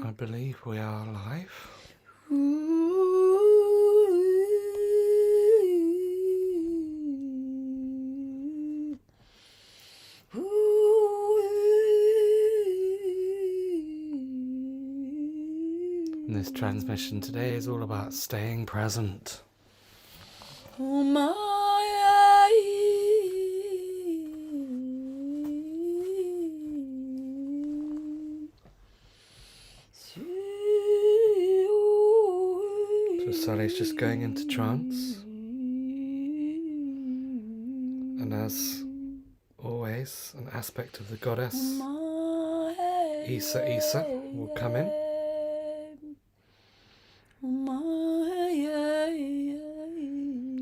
I believe we are live. And this transmission today is all about staying present. So Sally's just going into trance. And as always, an aspect of the goddess, Isa, will come in.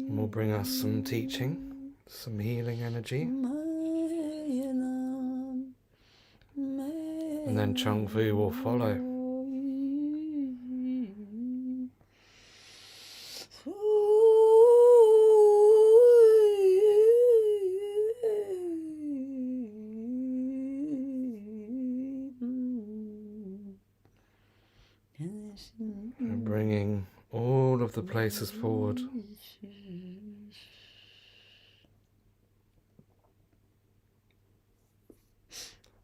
And will bring us some teaching, some healing energy. And then Chung Fu will follow. And bringing all of the places forward.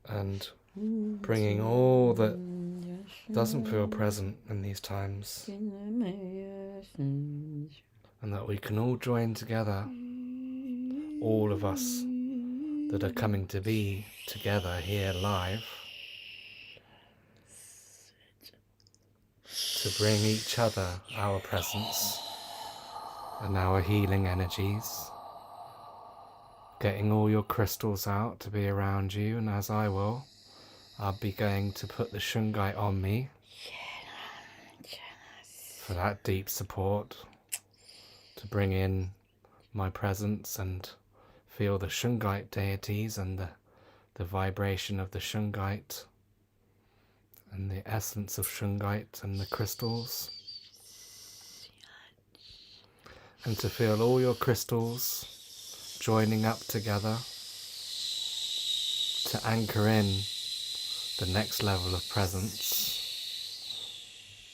And bringing all that doesn't feel present in these times. And that we can all join together, all of us that are coming to be together here live, to bring each other our presence and our healing energies. Getting all your crystals out to be around you, and as I will, I'll be going to put the shungite on me for that deep support, to bring in my presence and feel the shungite deities and the vibration of the shungite and the essence of shungite and the crystals, and to feel all your crystals joining up together to anchor in the next level of presence,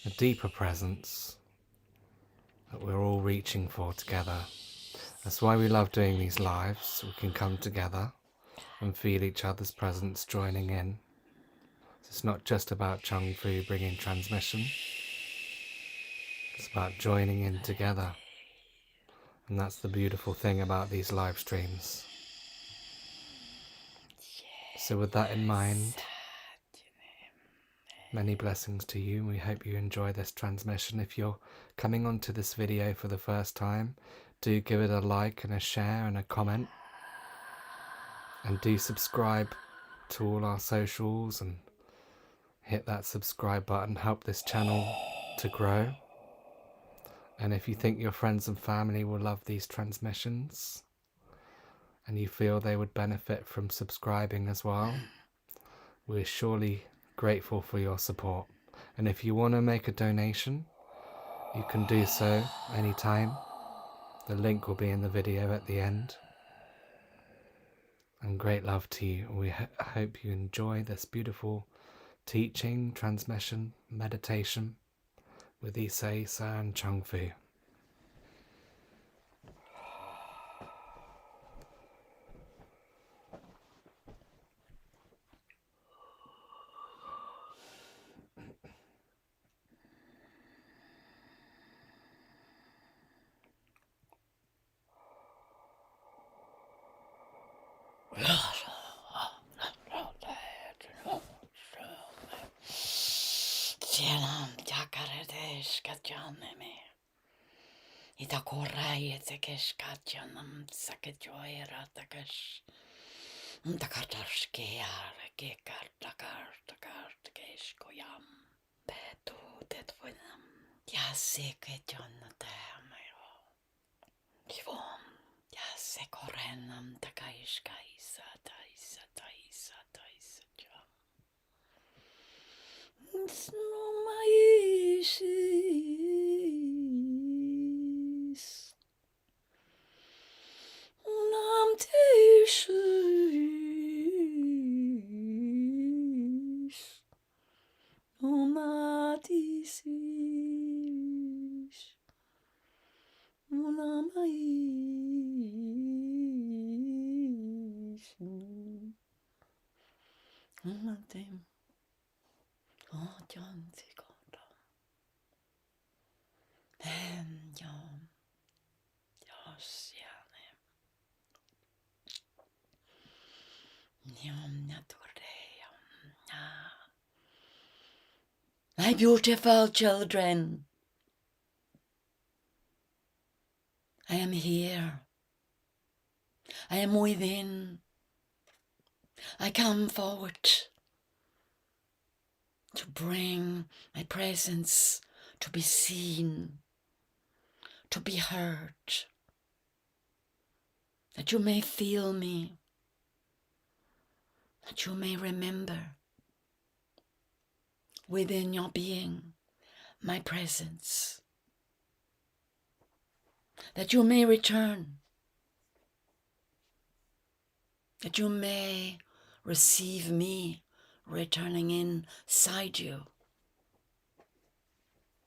a deeper presence that we're all reaching for together. That's why we love doing these lives, so we can come together and feel each other's presence joining in. It's not just about Chung Fu bringing transmission, it's about joining in together. And that's the beautiful thing about these live streams. So with that in mind, many blessings to you. We hope you enjoy this transmission. If you're coming onto this video for the first time, do give it a like and a share and a comment. And do subscribe to all our socials and hit that subscribe button. Help this channel to grow. And if you think your friends and family will love these transmissions and you feel they would benefit from subscribing as well, we're surely grateful for your support. And if you want to make a donation, you can do so anytime. The link will be in the video at the end. And great love to you. We hope you enjoy this beautiful teaching, transmission, meditation with Isa and Chung Fu. Ita korai etsekesh katjanam sakejoira takash takartarske yar ke takar kesh koyam betu tetvoinam yase ke jonnate mayo kivom yase korenam takaish kaisa taisa jam Snumaisis Nam Tishis Umatim. Ojan Sigoda. And Yom. Yosiane. Yom Natuream. My beautiful children, I am here. I am within. I come forward to bring my presence to be seen, to be heard, that you may feel me, that you may remember within your being my presence, that you may return, that you may receive me returning inside you,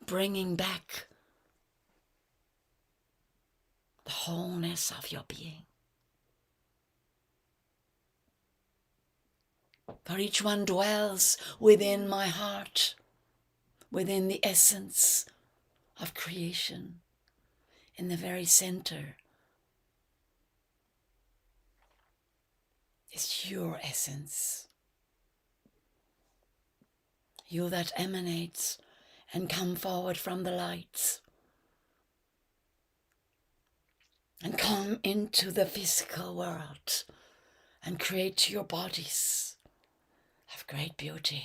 bringing back the wholeness of your being. For each one dwells within my heart, within the essence of creation, in the very center is your essence. You that emanates and come forward from the light and come into the physical world and create your bodies of great beauty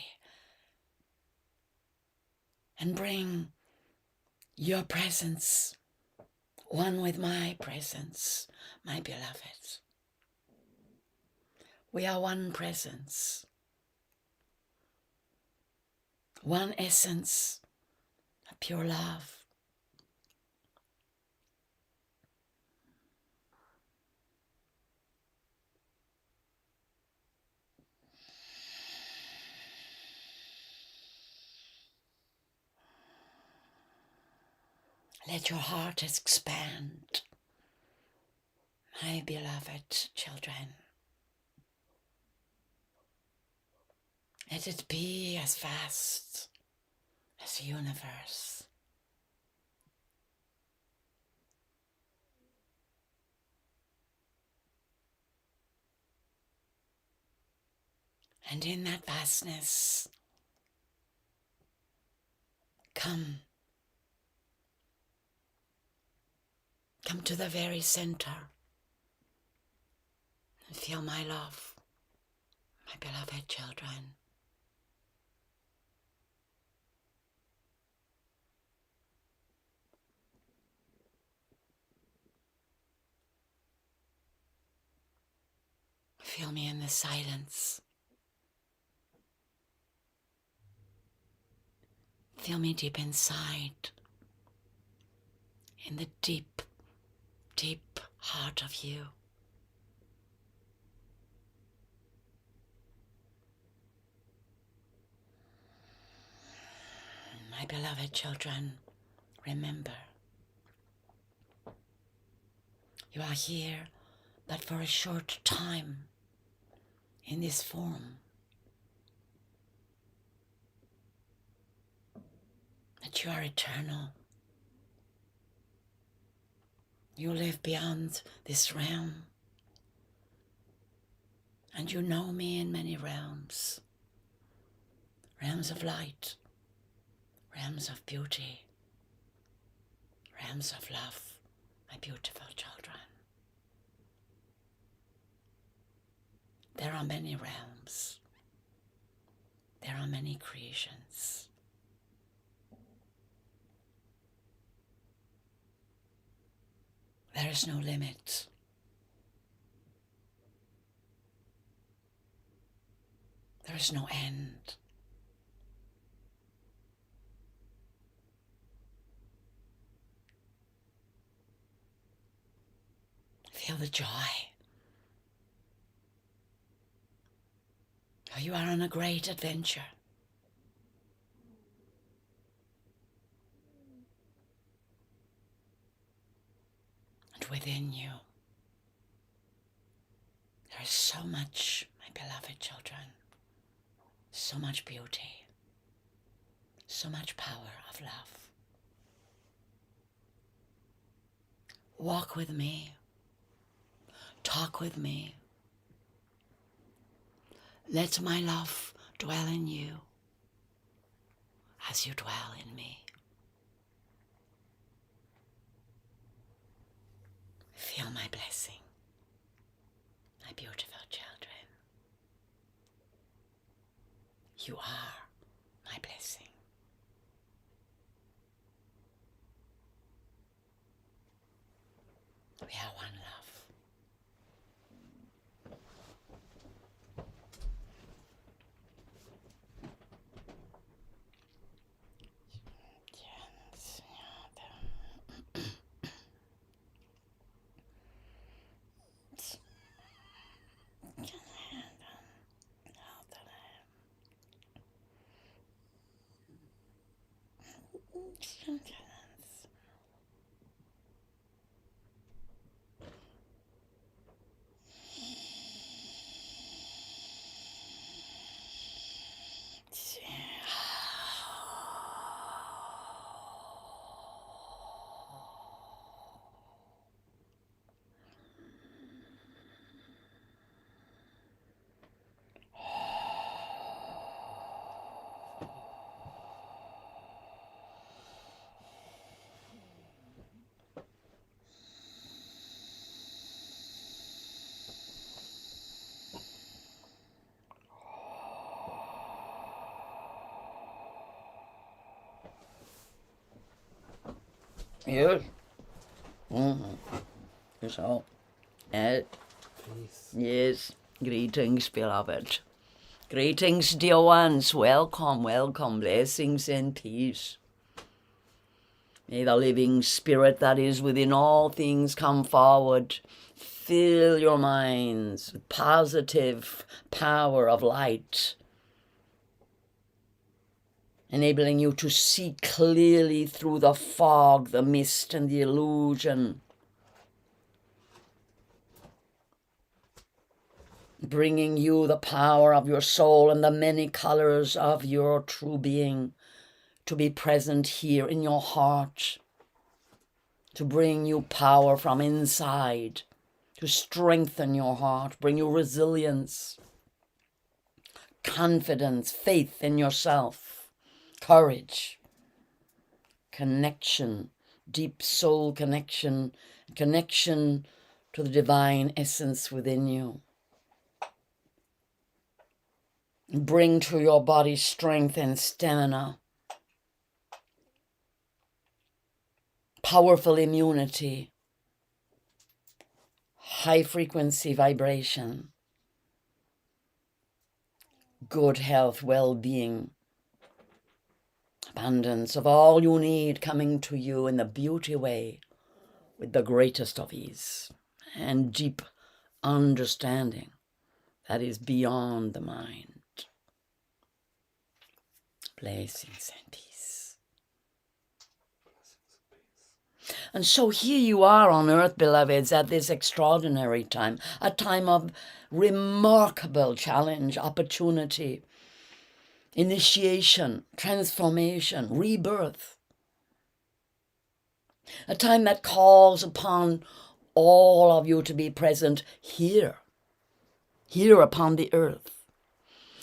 and bring your presence one with my presence, my beloved. We are one presence, one essence, a pure love. Let your heart expand, my beloved children. Let it be as vast as the universe. And in that vastness, come to the very center and feel my love, my beloved children. Feel me in the silence. Feel me deep inside, in the deep, deep heart of you. My beloved children, remember, you are here but for a short time in this form. That you are eternal. You live beyond this realm. And you know me in many realms. Realms of light, realms of beauty, realms of love, my beautiful children. There are many realms. There are many creations. There is no limit. There is no end. Feel the joy. For you are on a great adventure. And within you, there is so much, my beloved children. so much beauty, so much power of love. Walk with me, talk with me. Let my love dwell in you as you dwell in me. Feel my blessing, my beautiful children. You are my blessing. We are one love. Yes. So, Peace. yes, greetings, beloved. Greetings, dear ones. Welcome, welcome. Blessings and peace. May the living spirit that is within all things come forward. Fill your minds with positive power of light, enabling you to see clearly through the fog, the mist, and the illusion. Bringing you the power of your soul and the many colors of your true being to be present here in your heart, to bring you power from inside, to strengthen your heart, bring you resilience, confidence, faith in yourself, courage, connection, deep soul connection, connection to the divine essence within you. Bring to your body strength and stamina, powerful immunity, high frequency vibration, good health, well-being, abundance of all you need coming to you in the beauty way with the greatest of ease and deep understanding that is beyond the mind. Blessings and peace. And so here you are on earth, beloveds, at this extraordinary time, a time of remarkable challenge, opportunity, initiation, transformation, rebirth. A time that calls upon all of you to be present here upon the earth.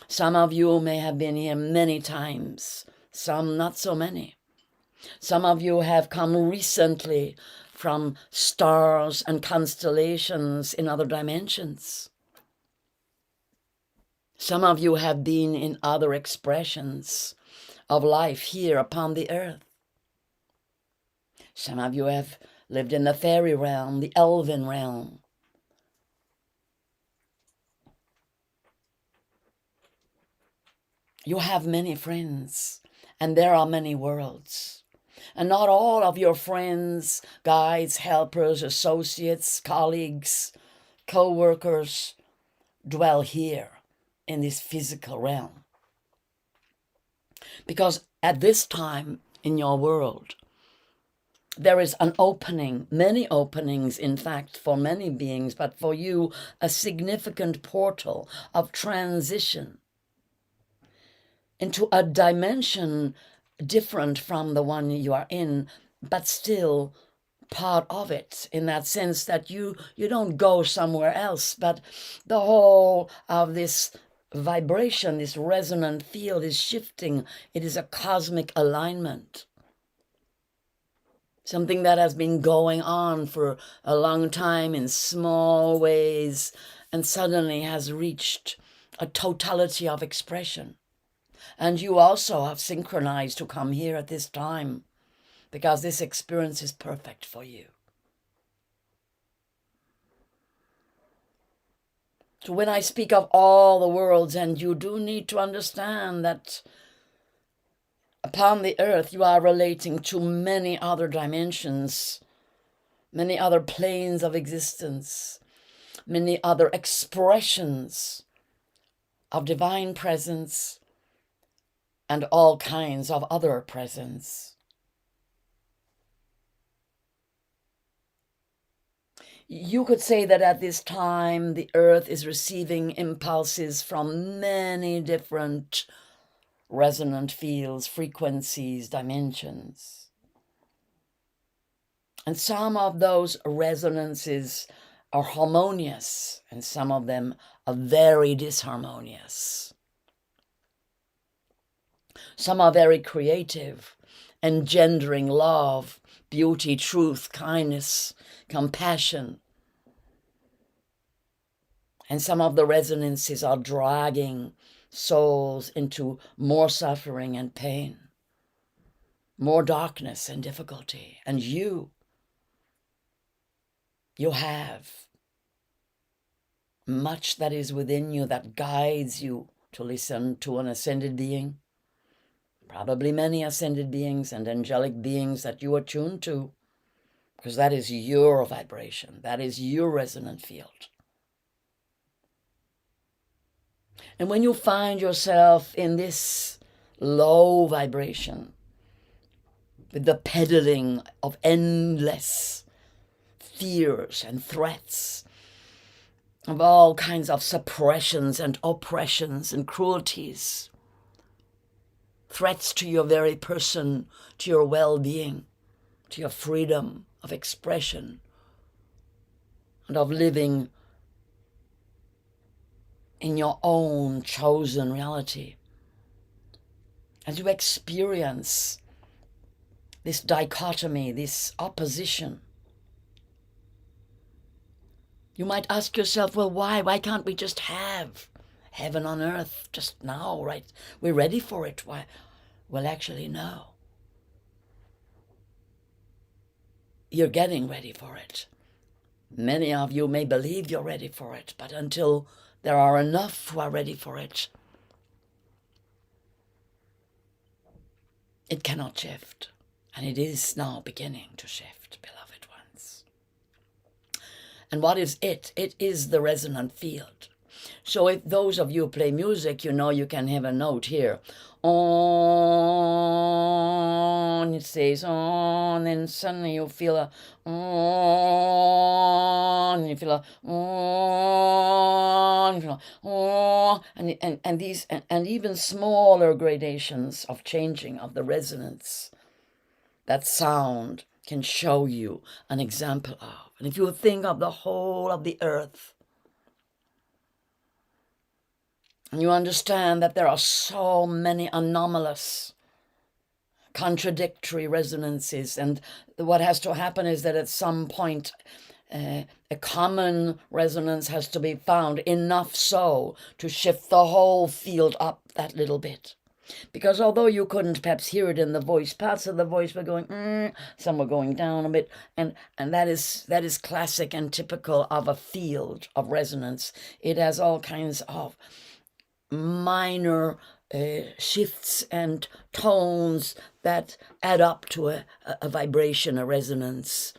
Some of you may have been here many times, some not so many. Some of you have come recently from stars and constellations in other dimensions. Some of you have been in other expressions of life here upon the earth. Some of you have lived in the fairy realm, the elven realm. You have many friends, and there are many worlds. And not all of your friends, guides, helpers, associates, colleagues, co-workers dwell here in this physical realm. Because at this time in your world, there is an opening, many openings, in fact, for many beings, but for you, a significant portal of transition into a dimension different from the one you are in, but still part of it, in that sense that you don't go somewhere else, but the whole of this vibration, this resonant field is shifting. It is a cosmic alignment, something that has been going on for a long time in small ways and suddenly has reached a totality of expression. And you also have synchronized to come here at this time, because this experience is perfect for you. So when I speak of all the worlds, and you do need to understand that upon the earth you are relating to many other dimensions, many other planes of existence, many other expressions of divine presence and all kinds of other presence. You could say that at this time, the earth is receiving impulses from many different resonant fields, frequencies, dimensions. And some of those resonances are harmonious, and some of them are very disharmonious. Some are very creative, engendering love, beauty, truth, kindness, compassion. And some of the resonances are dragging souls into more suffering and pain, more darkness and difficulty. And you have much that is within you that guides you to listen to an ascended being, probably many ascended beings and angelic beings that you are tuned to, because that is your vibration, that is your resonant field. And when you find yourself in this low vibration, with the peddling of endless fears and threats, of all kinds of suppressions and oppressions and cruelties, threats to your very person, to your well-being, to your freedom of expression and of living in your own chosen reality. As you experience this dichotomy, this opposition, you might ask yourself, well, why? Why can't we just have heaven on earth just now, right? We're ready for it. Why? Well, actually, no. You're getting ready for it. Many of you may believe you're ready for it, but until there are enough who are ready for it, it cannot shift. And it is now beginning to shift, beloved ones. And what is it? It is the resonant field. So if those of you play music, you know you can have a note here. On, it says on, and suddenly you feel a on, you feel a on, you feel a on, and these and even smaller gradations of changing of the resonance that sound can show you an example of. And if you think of the whole of the earth, and you understand that there are so many anomalous, contradictory resonances, and what has to happen is that at some point a common resonance has to be found, enough so to shift the whole field up that little bit. Because although you couldn't perhaps hear it in the voice, parts of the voice were going, some were going down a bit, and that is classic and typical of a field of resonance. It has all kinds of minor shifts and tones that add up to a vibration, a resonance.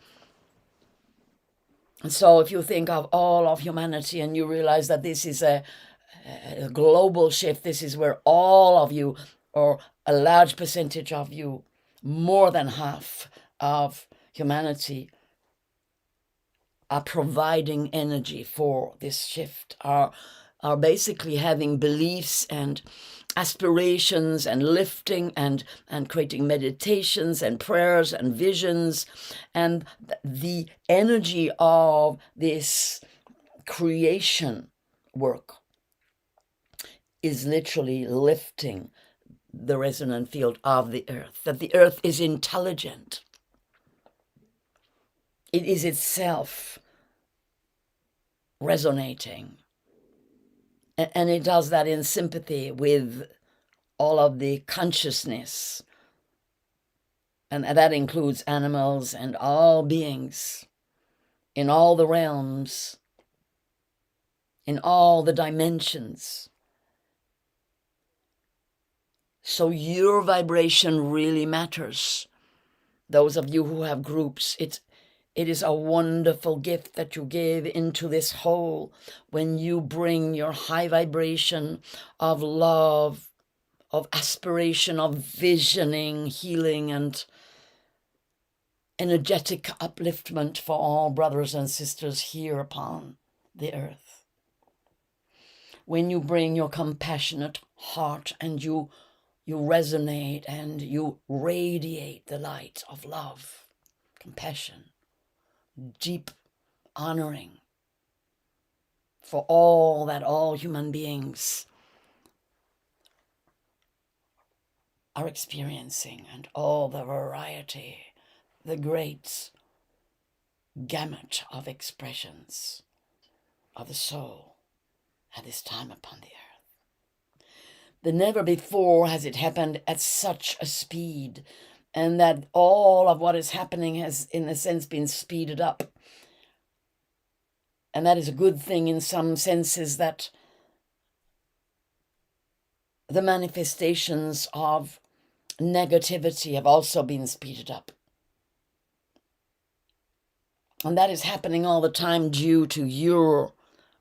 And so if you think of all of humanity and you realize that this is a global shift, this is where all of you, or a large percentage of you, more than half of humanity, are providing energy for this shift, are basically having beliefs and aspirations and lifting and creating meditations and prayers and visions, and the energy of this creation work is literally lifting the resonant field of the earth, that the earth is intelligent. It is itself resonating. And it does that in sympathy with all of the consciousness. And that includes animals and all beings in all the realms, in all the dimensions. So your vibration really matters. Those of you who have groups, it is a wonderful gift that you give into this whole when you bring your high vibration of love, of aspiration, of visioning, healing, and energetic upliftment for all brothers and sisters here upon the earth. When you bring your compassionate heart and you resonate and you radiate the light of love, compassion, deep honoring for all that all human beings are experiencing and all the variety, the great gamut of expressions of the soul at this time upon the earth. That never before has it happened at such a speed, and that all of what is happening has, in a sense, been speeded up. And that is a good thing in some senses, that the manifestations of negativity have also been speeded up. And that is happening all the time due to your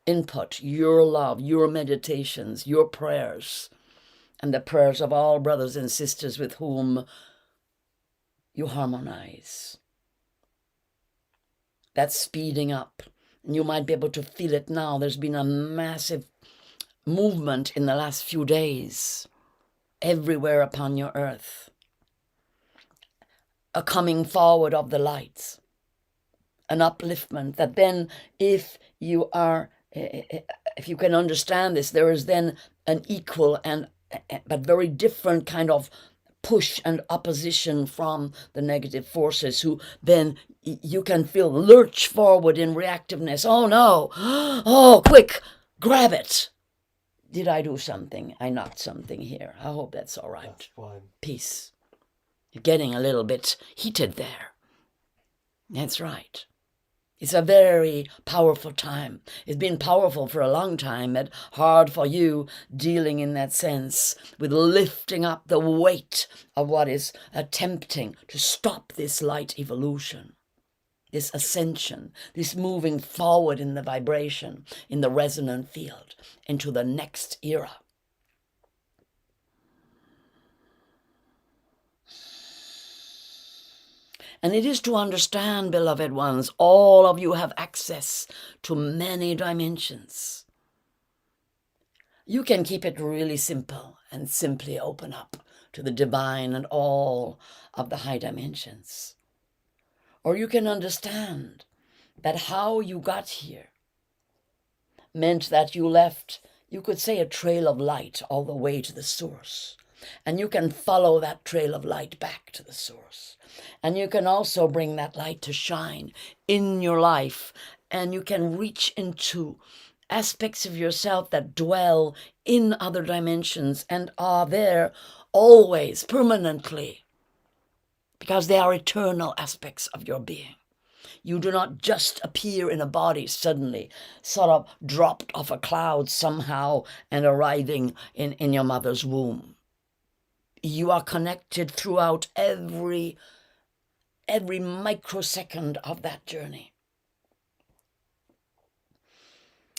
input, your love, your meditations, your prayers, and the prayers of all brothers and sisters with whom you harmonize. That's speeding up. And you might be able to feel it now. There's been a massive movement in the last few days everywhere upon your earth. A coming forward of the lights. An upliftment that then, if you can understand this, there is then an equal but very different kind of push and opposition from the negative forces, who then you can feel lurch forward in reactiveness. Oh no, oh quick, grab it. Did I do something? I knocked something here. I hope that's all right. That's fine. Peace. You're getting a little bit heated there. That's right. It's a very powerful time. It's been powerful for a long time, but hard for you, dealing in that sense with lifting up the weight of what is attempting to stop this light evolution, this ascension, this moving forward in the vibration, in the resonant field, into the next era. And it is to understand, beloved ones, all of you have access to many dimensions. You can keep it really simple and simply open up to the divine and all of the high dimensions. Or you can understand that how you got here meant that you left, you could say, a trail of light all the way to the source. And you can follow that trail of light back to the source. And you can also bring that light to shine in your life. And you can reach into aspects of yourself that dwell in other dimensions and are there always, permanently, because they are eternal aspects of your being. You do not just appear in a body suddenly, sort of dropped off a cloud somehow and arriving in your mother's womb. You are connected throughout every microsecond of that journey.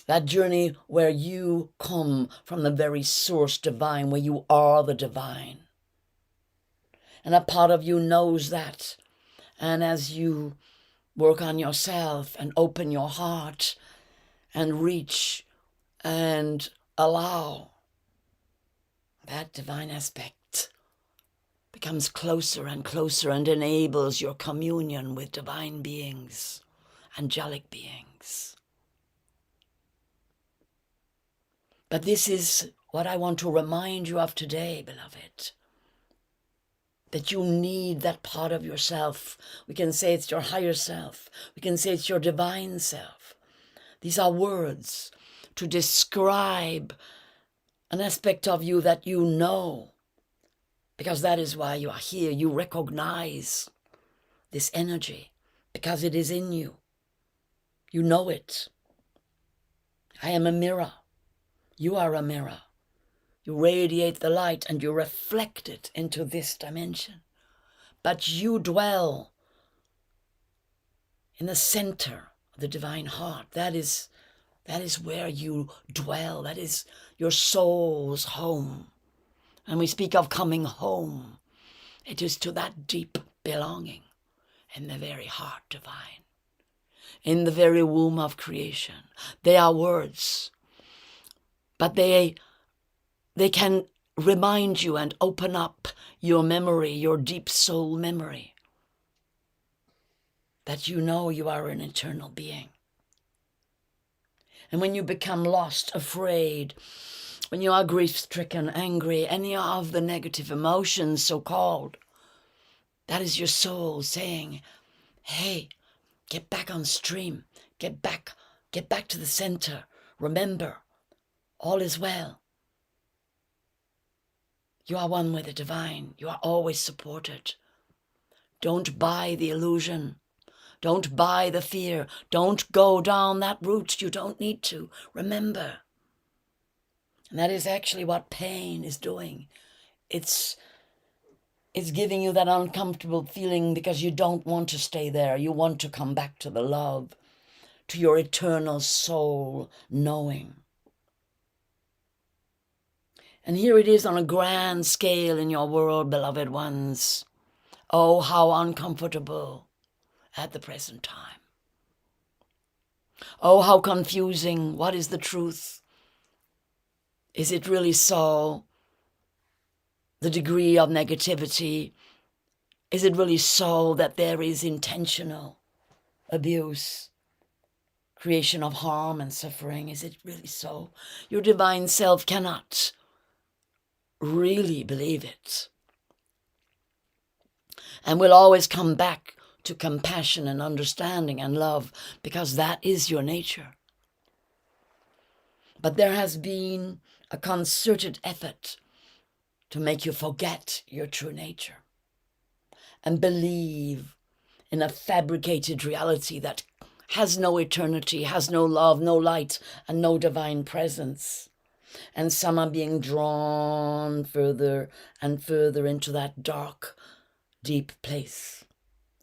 That journey where you come from the very source divine, where you are the divine. And a part of you knows that. And as you work on yourself and open your heart and reach and allow, that divine aspect becomes closer and closer and enables your communion with divine beings, angelic beings. But this is what I want to remind you of today, beloved. That you need that part of yourself. We can say it's your higher self. We can say it's your divine self. These are words to describe an aspect of you that you know. Because that is why you are here. You recognize this energy because it is in you. You know it. I am a mirror. You are a mirror. You radiate the light and you reflect it into this dimension. But you dwell in the center of the divine heart. That is where you dwell. That is your soul's home. And we speak of coming home. It is to that deep belonging in the very heart divine, in the very womb of creation. They are words, but they can remind you and open up your memory, your deep soul memory, that you know you are an eternal being. And when you become lost, afraid, when you are grief-stricken, angry, any of the negative emotions, so-called, that is your soul saying, hey, get back on stream, get back to the center. Remember, all is well. You are one with the divine. You are always supported. Don't buy the illusion. Don't buy the fear. Don't go down that route. You don't need to. Remember. And that is actually what pain is doing. It's giving you that uncomfortable feeling because you don't want to stay there. You want to come back to the love, to your eternal soul knowing. And here it is on a grand scale in your world, beloved ones. Oh, how uncomfortable at the present time. Oh, how confusing. What is the truth? Is it really so? The degree of negativity, is it really so that there is intentional abuse, creation of harm and suffering? Is it really so? Your divine self cannot really believe it. And will always come back to compassion and understanding and love because that is your nature. But there has been a concerted effort to make you forget your true nature and believe in a fabricated reality that has no eternity, has no love, no light, and no divine presence. And some are being drawn further and further into that dark, deep place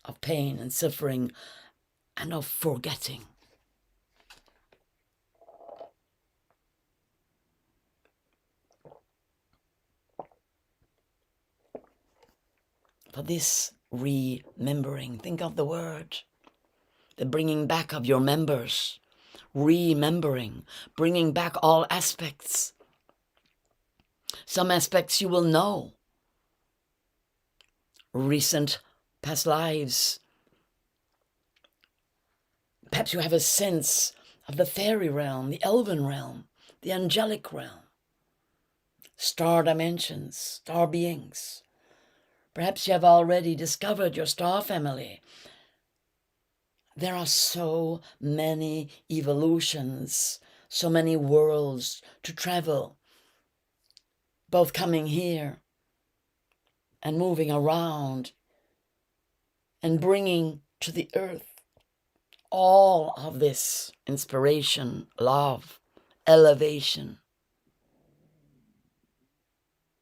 of pain and suffering and of forgetting. For this remembering, think of the word, the bringing back of your members, remembering, bringing back all aspects. Some aspects you will know. Recent past lives. Perhaps you have a sense of the fairy realm, the elven realm, the angelic realm, star dimensions, star beings. Perhaps you have already discovered your star family. There are so many evolutions, so many worlds to travel, both coming here and moving around and bringing to the earth all of this inspiration, love, elevation,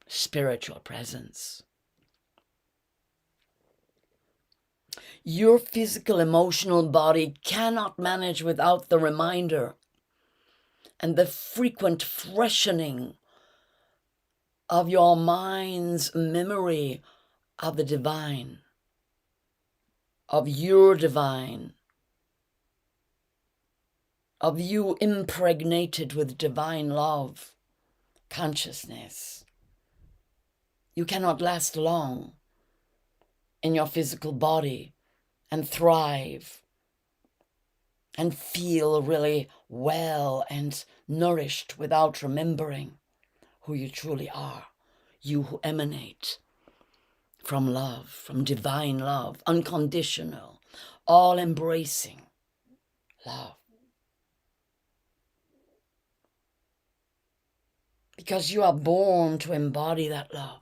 spiritual presence. Your physical, emotional body cannot manage without the reminder and the frequent freshening of your mind's memory of the divine, of your divine, of you impregnated with divine love, consciousness, you cannot last long in your physical body and thrive and feel really well and nourished without remembering who you truly are, you who emanate from love, from divine love, unconditional, all-embracing love. Because you are born to embody that love.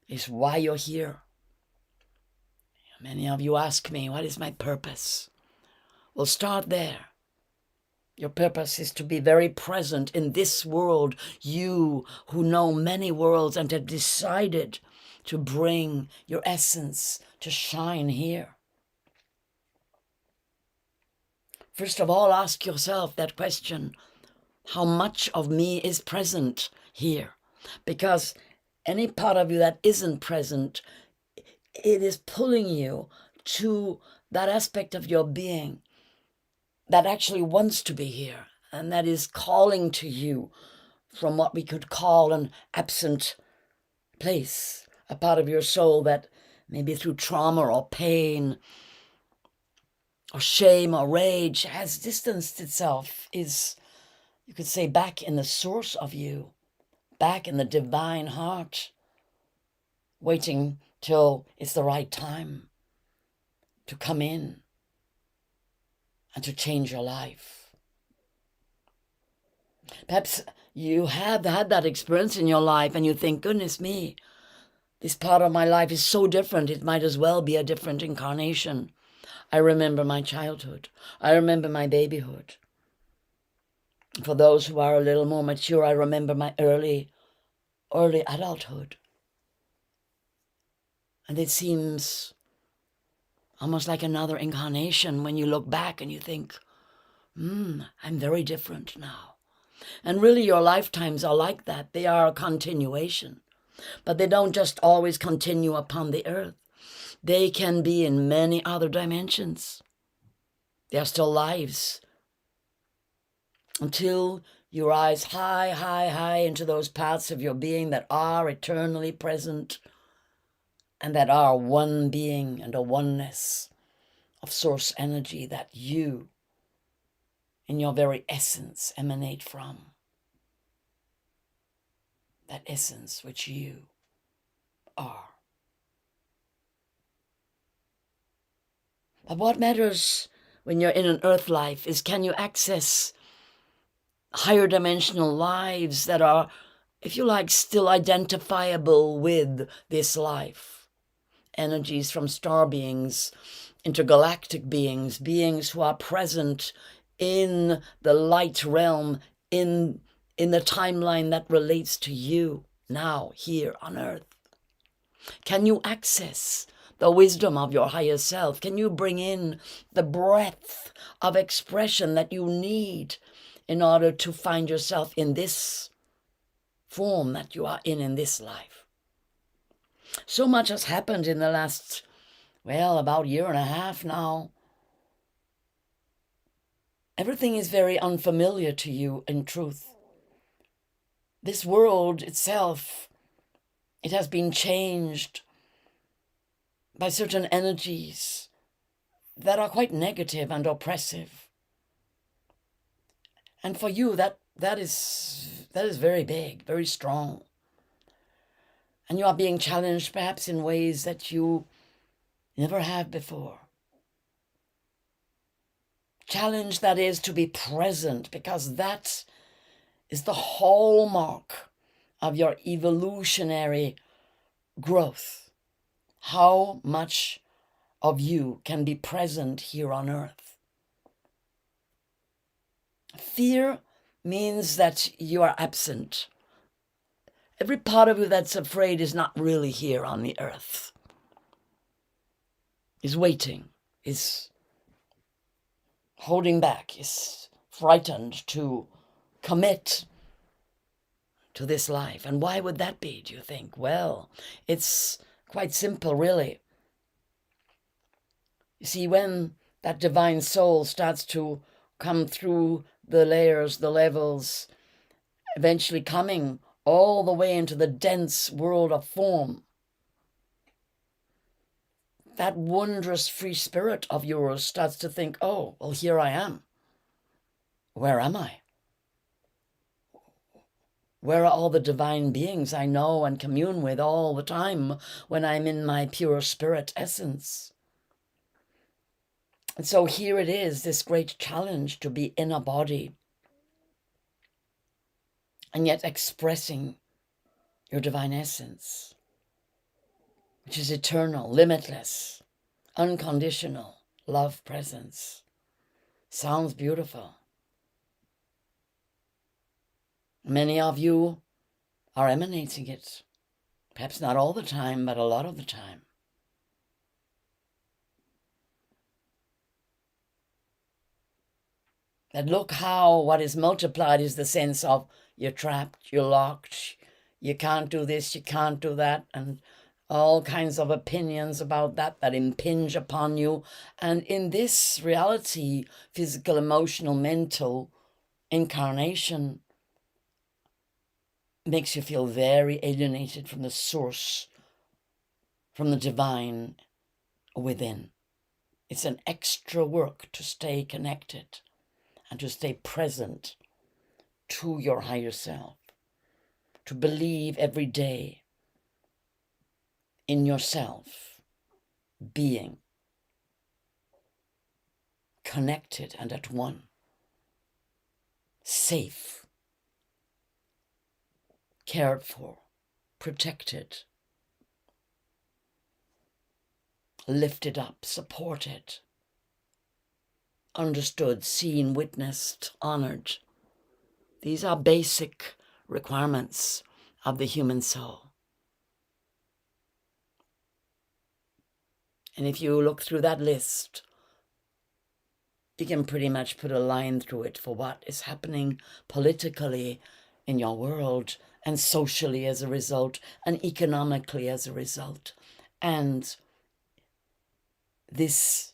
It's why you're here. Many of you ask me, what is my purpose? Well, start there. Your purpose is to be very present in this world, you who know many worlds and have decided to bring your essence to shine here. First of all, ask yourself that question, how much of me is present here? Because any part of you that isn't present, it is pulling you to that aspect of your being that actually wants to be here and that is calling to you from what we could call an absent place, a part of your soul that maybe through trauma or pain or shame or rage has distanced itself, is, you could say, back in the source of you, back in the divine heart, waiting till it's the right time to come in and to change your life. Perhaps you have had that experience in your life and you think, goodness me, this part of my life is so different, it might as well be a different incarnation. I remember my childhood. I remember my babyhood. For those who are a little more mature, I remember my early adulthood. And it seems almost like another incarnation when you look back and you think, I'm very different now. And really your lifetimes are like that. They are a continuation. But they don't just always continue upon the earth. They can be in many other dimensions. They are still lives. Until you rise high, high, high into those parts of your being that are eternally present and that are one being and a oneness of source energy that you, in your very essence, emanate from. That essence which you are. But what matters when you're in an earth life is, can you access higher dimensional lives that are, if you like, still identifiable with this life? Energies from star beings, intergalactic beings, beings who are present in the light realm, in the timeline that relates to you now, here on earth. Can you access the wisdom of your higher self? Can you bring in the breadth of expression that you need in order to find yourself in this form that you are in this life? So much has happened in the last, about a year and a half now. Everything is very unfamiliar to you in truth. This world itself, it has been changed by certain energies that are quite negative and oppressive. And for you, that is very big, very strong. And you are being challenged perhaps in ways that you never have before. Challenge that is to be present, because that is the hallmark of your evolutionary growth. How much of you can be present here on earth? Fear means that you are absent. Every part of you that's afraid is not really here on the earth. Is waiting, is holding back, is frightened to commit to this life. And why would that be, do you think? Well, it's quite simple, really. You see, when that divine soul starts to come through the layers, the levels, eventually coming all the way into the dense world of form, that wondrous free spirit of yours starts to think, oh, well, here I am. Where am I? Where are all the divine beings I know and commune with all the time when I'm in my pure spirit essence? And so here it is, this great challenge to be in a body and yet expressing your divine essence, which is eternal, limitless, unconditional love presence. Sounds beautiful. Many of you are emanating it. Perhaps not all the time, but a lot of the time. And look how what is multiplied is the sense of you're trapped, you're locked, you can't do this, you can't do that, and all kinds of opinions about that impinge upon you. And in this reality, physical, emotional, mental incarnation makes you feel very alienated from the source, from the divine within. It's an extra work to stay connected and to stay present to your higher self, to believe every day in yourself, being connected and at one, safe, cared for, protected, lifted up, supported, understood, seen, witnessed, honored. These are basic requirements of the human soul. And if you look through that list, you can pretty much put a line through it for what is happening politically in your world and socially as a result and economically as a result. And this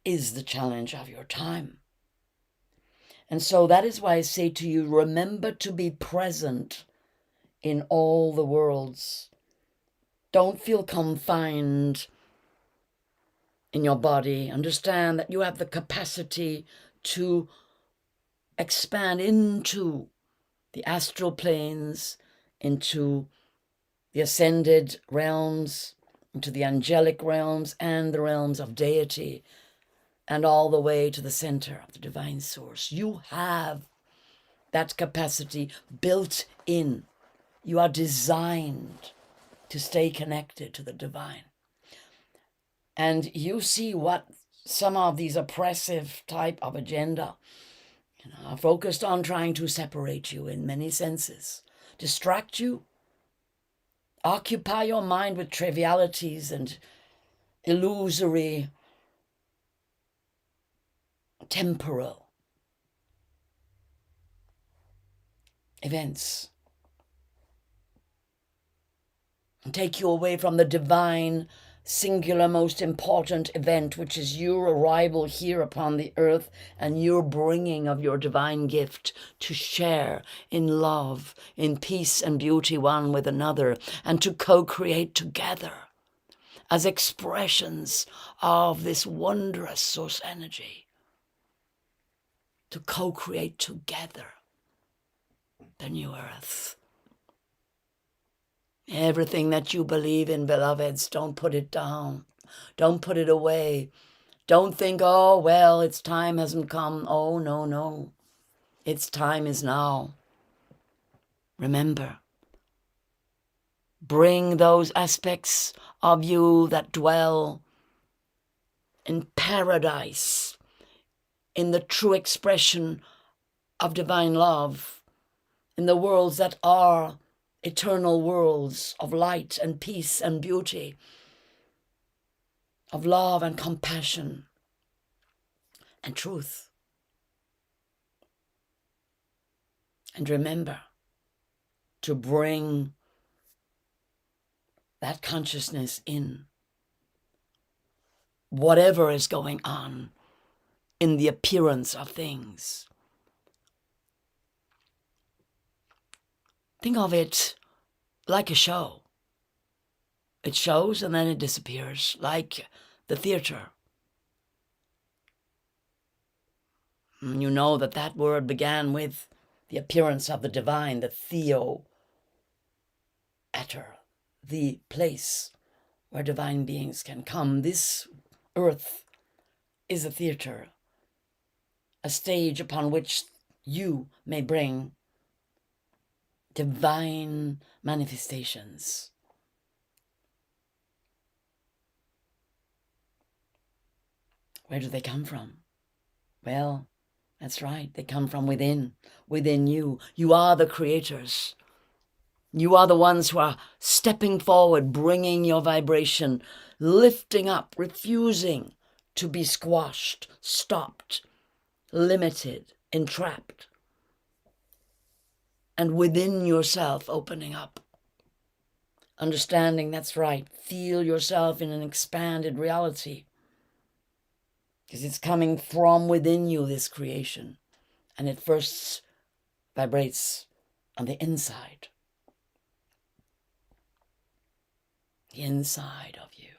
is the challenge of your time. And so that is why I say to you, remember to be present in all the worlds. Don't feel confined in your body. Understand that you have the capacity to expand into the astral planes, into the ascended realms, into the angelic realms and the realms of deity, and all the way to the center of the divine source. You have that capacity built in. You are designed to stay connected to the divine. And you see what some of these oppressive type of agenda are focused on, trying to separate you in many senses, distract you, occupy your mind with trivialities and illusory, temporal events, and take you away from the divine, singular, most important event, which is your arrival here upon the earth and your bringing of your divine gift to share in love, in peace and beauty one with another, and to co-create together as expressions of this wondrous source energy, to co-create together the new earth. Everything that you believe in, beloveds, don't put it down. Don't put it away. Don't think, oh, well, its time hasn't come. Oh, no, no. Its time is now. Remember, bring those aspects of you that dwell in paradise, in the true expression of divine love, in the worlds that are eternal worlds of light and peace and beauty, of love and compassion and truth. And remember to bring that consciousness in, whatever is going on in the appearance of things. Think of it like a show. It shows and then it disappears, like the theater. And you know that word began with the appearance of the divine, the theater, the place where divine beings can come. This earth is a theater, a stage upon which you may bring divine manifestations. Where do they come from? Well, that's right. They come from within you. You are the creators. You are the ones who are stepping forward, bringing your vibration, lifting up, refusing to be squashed, stopped, limited, entrapped. And within yourself, opening up. Understanding, that's right. Feel yourself in an expanded reality. Because it's coming from within you, this creation. And it first vibrates on the inside. The inside of you.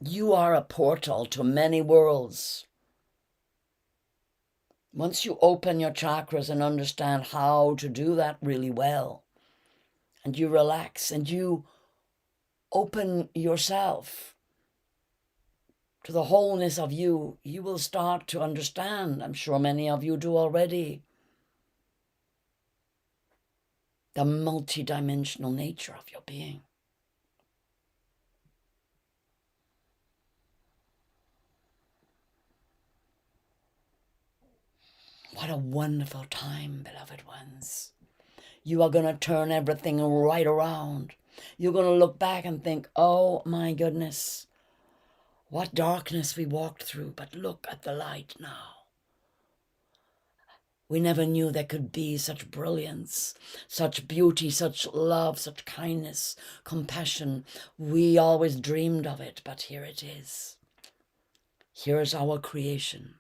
You are a portal to many worlds. Once you open your chakras and understand how to do that really well, and you relax and you open yourself to the wholeness of you, you will start to understand, I'm sure many of you do already, the multidimensional nature of your being. What a wonderful time, beloved ones. You are going to turn everything right around. You're going to look back and think, oh my goodness, what darkness we walked through, but look at the light now. We never knew there could be such brilliance, such beauty, such love, such kindness, compassion. We always dreamed of it, but here it is. Here's our creation.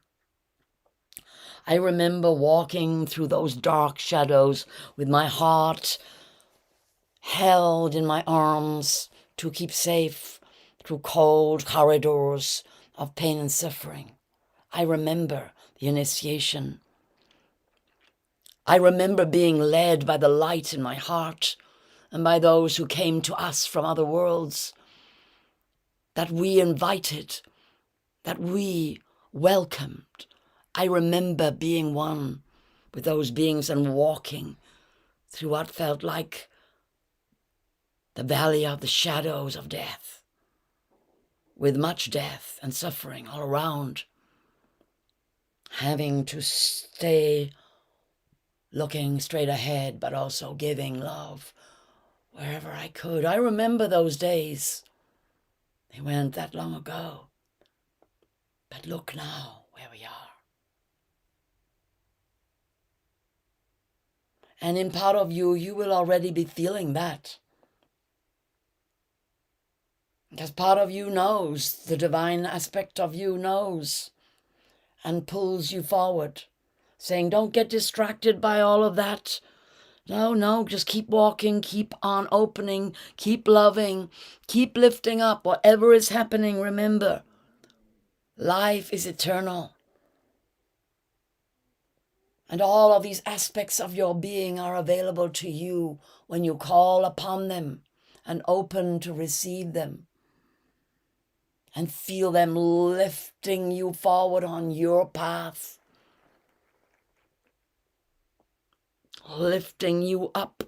I remember walking through those dark shadows with my heart held in my arms to keep safe through cold corridors of pain and suffering. I remember the initiation. I remember being led by the light in my heart and by those who came to us from other worlds, that we invited, that we welcomed. I remember being one with those beings and walking through what felt like the valley of the shadows of death, with much death and suffering all around, having to stay looking straight ahead, but also giving love wherever I could. I remember those days. They weren't that long ago. But look now where we are. And in part of you, you will already be feeling that. Because part of you knows, the divine aspect of you knows and pulls you forward, saying, don't get distracted by all of that. No, just keep walking, keep on opening, keep loving, keep lifting up. Whatever is happening, remember, life is eternal. And all of these aspects of your being are available to you when you call upon them and open to receive them. And feel them lifting you forward on your path. Lifting you up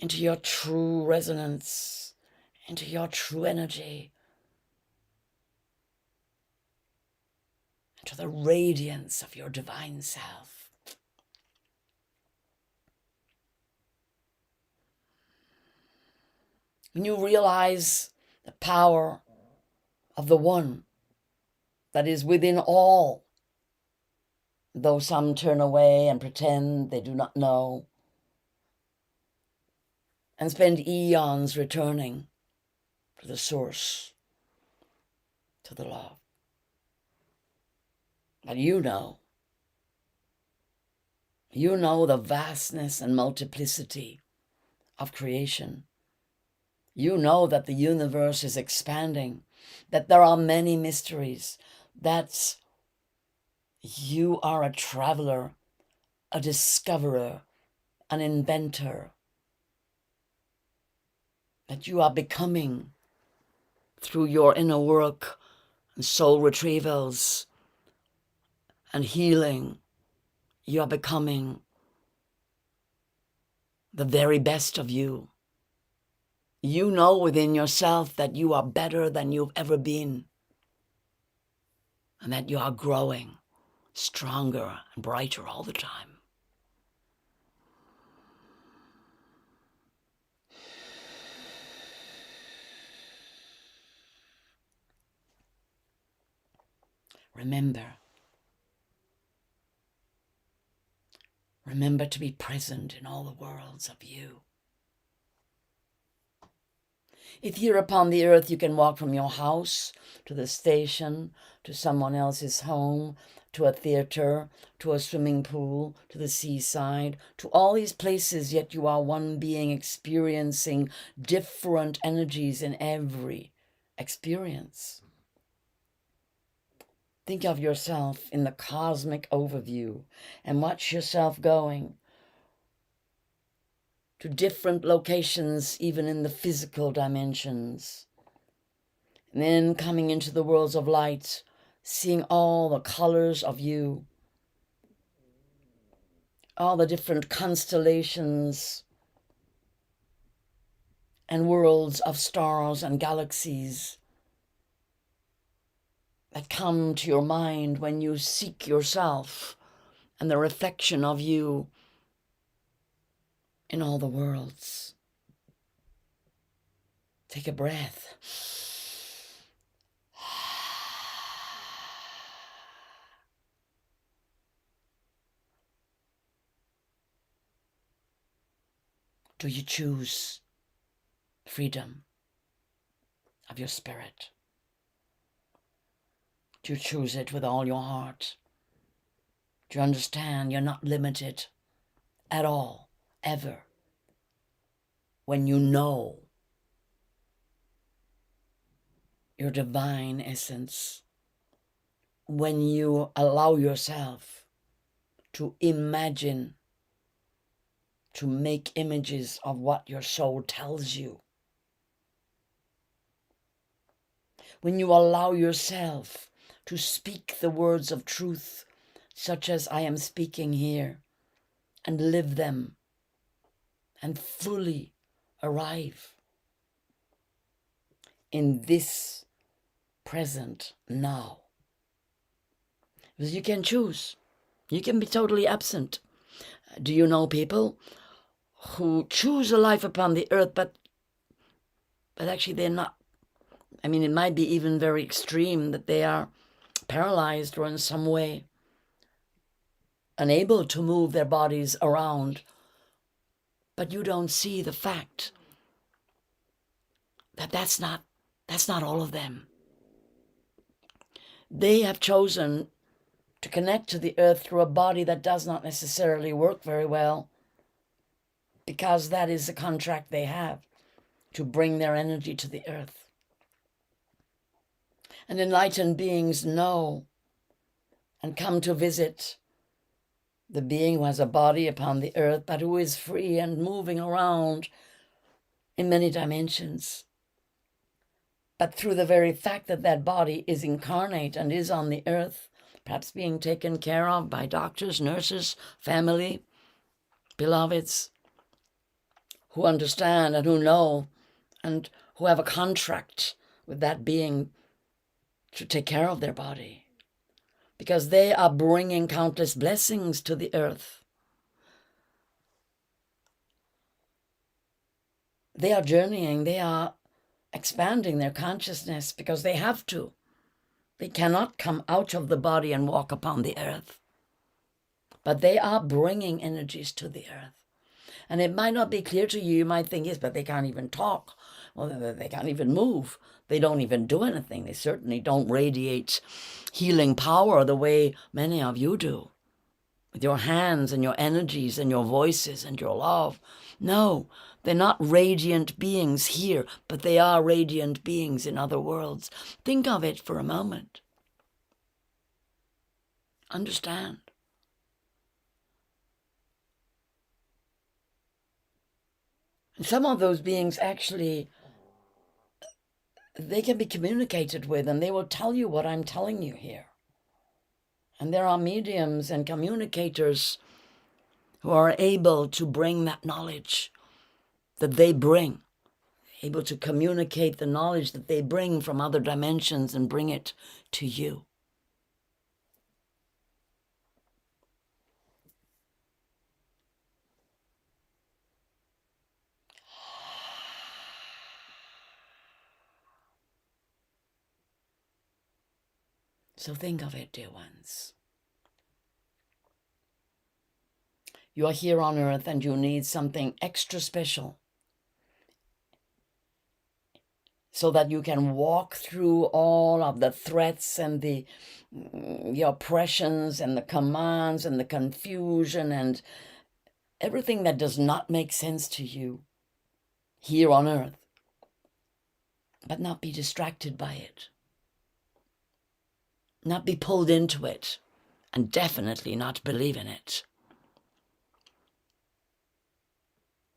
into your true resonance, into your true energy, into the radiance of your divine self. When you realize the power of the one that is within all, though some turn away and pretend they do not know, and spend eons returning to the source, to the love. But you know the vastness and multiplicity of creation. You know that the universe is expanding, that there are many mysteries, that you are a traveler, a discoverer, an inventor, that you are becoming through your inner work and soul retrievals and healing. You are becoming the very best of you. You know within yourself that you are better than you've ever been, and that you are growing stronger and brighter all the time. Remember to be present in all the worlds of you. If here upon the earth you can walk from your house to the station, to someone else's home, to a theater, to a swimming pool, to the seaside, to all these places, yet you are one being experiencing different energies in every experience. Think of yourself in the cosmic overview and watch yourself going to different locations, even in the physical dimensions. And then coming into the worlds of light, seeing all the colors of you, all the different constellations and worlds of stars and galaxies that come to your mind when you seek yourself and the reflection of you in all the worlds. Take a breath. Do you choose freedom of your spirit? Do you choose it with all your heart? Do you understand you're not limited at all, ever, when you know your divine essence, when you allow yourself to imagine, to make images of what your soul tells you, when you allow yourself to speak the words of truth, such as I am speaking here, and live them, and fully arrive in this present now. Because you can choose. You can be totally absent. Do you know people who choose a life upon the earth, but actually they're not? I mean, it might be even very extreme that they are paralyzed or in some way unable to move their bodies around. But you don't see the fact that that's not all of them. They have chosen to connect to the earth through a body that does not necessarily work very well, because that is the contract they have, to bring their energy to the earth. And enlightened beings know and come to visit the being who has a body upon the earth, but who is free and moving around in many dimensions. But through the very fact that that body is incarnate and is on the earth, perhaps being taken care of by doctors, nurses, family, beloveds, who understand and who know and who have a contract with that being to take care of their body, because they are bringing countless blessings to the earth. They are journeying, they are expanding their consciousness because they have to. They cannot come out of the body and walk upon the earth. But they are bringing energies to the earth. And it might not be clear to you. You might think, yes, but they can't even talk. Well, they can't even move. They don't even do anything. They certainly don't radiate healing power the way many of you do, with your hands and your energies and your voices and your love. No, they're not radiant beings here, but they are radiant beings in other worlds. Think of it for a moment. Understand. And some of those beings actually, they can be communicated with, and they will tell you what I'm telling you here. And there are mediums and communicators who are able to bring that knowledge that they bring, able to communicate the knowledge that they bring from other dimensions and bring it to you. So think of it, dear ones. You are here on earth and you need something extra special so that you can walk through all of the threats and the oppressions and the commands and the confusion and everything that does not make sense to you here on earth, but not be distracted by it. Not be pulled into it, and definitely not believe in it.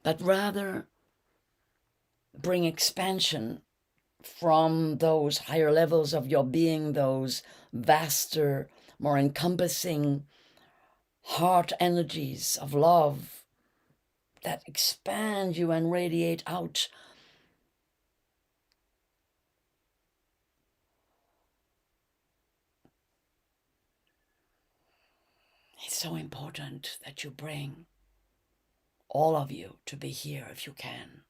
But rather bring expansion from those higher levels of your being, those vaster, more encompassing heart energies of love that expand you and radiate out. It's so important that you bring all of you to be here if you can.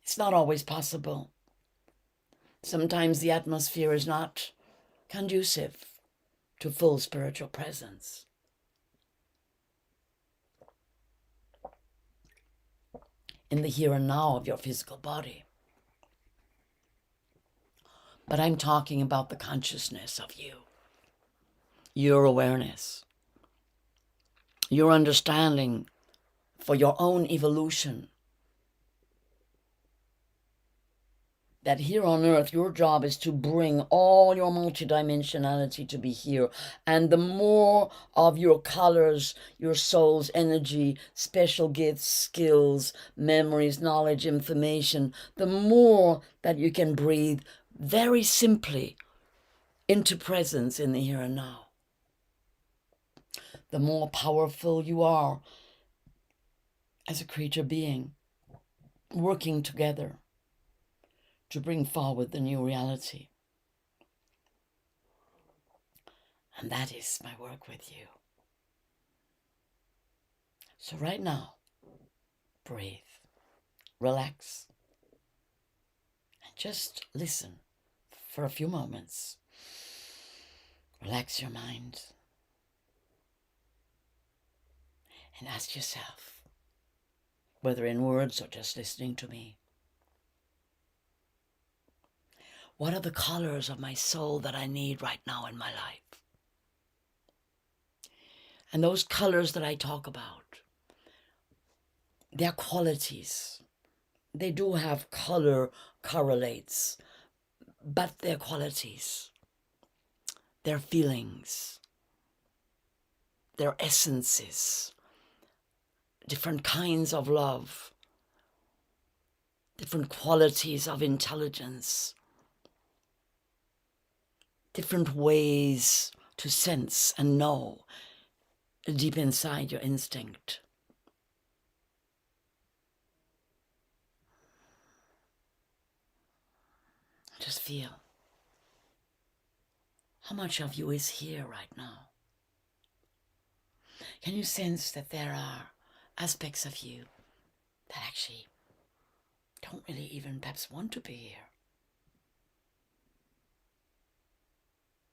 It's not always possible. Sometimes the atmosphere is not conducive to full spiritual presence. In the here and now of your physical body. But I'm talking about the consciousness of you. Your awareness, your understanding for your own evolution. That here on earth, your job is to bring all your multidimensionality to be here. And the more of your colors, your soul's energy, special gifts, skills, memories, knowledge, information, the more that you can breathe very simply into presence in the here and now. The more powerful you are as a creature being, working together to bring forward the new reality. And that is my work with you. So right now, breathe, relax, and just listen for a few moments. Relax your mind. And ask yourself, whether in words or just listening to me, what are the colors of my soul that I need right now in my life? And those colors that I talk about, they're qualities. They do have color correlates, but they're qualities. They're feelings. They're essences. Different kinds of love, different qualities of intelligence, different ways to sense and know deep inside your instinct. Just feel how much of you is here right now. Can you sense that there are aspects of you that actually don't really even perhaps want to be here?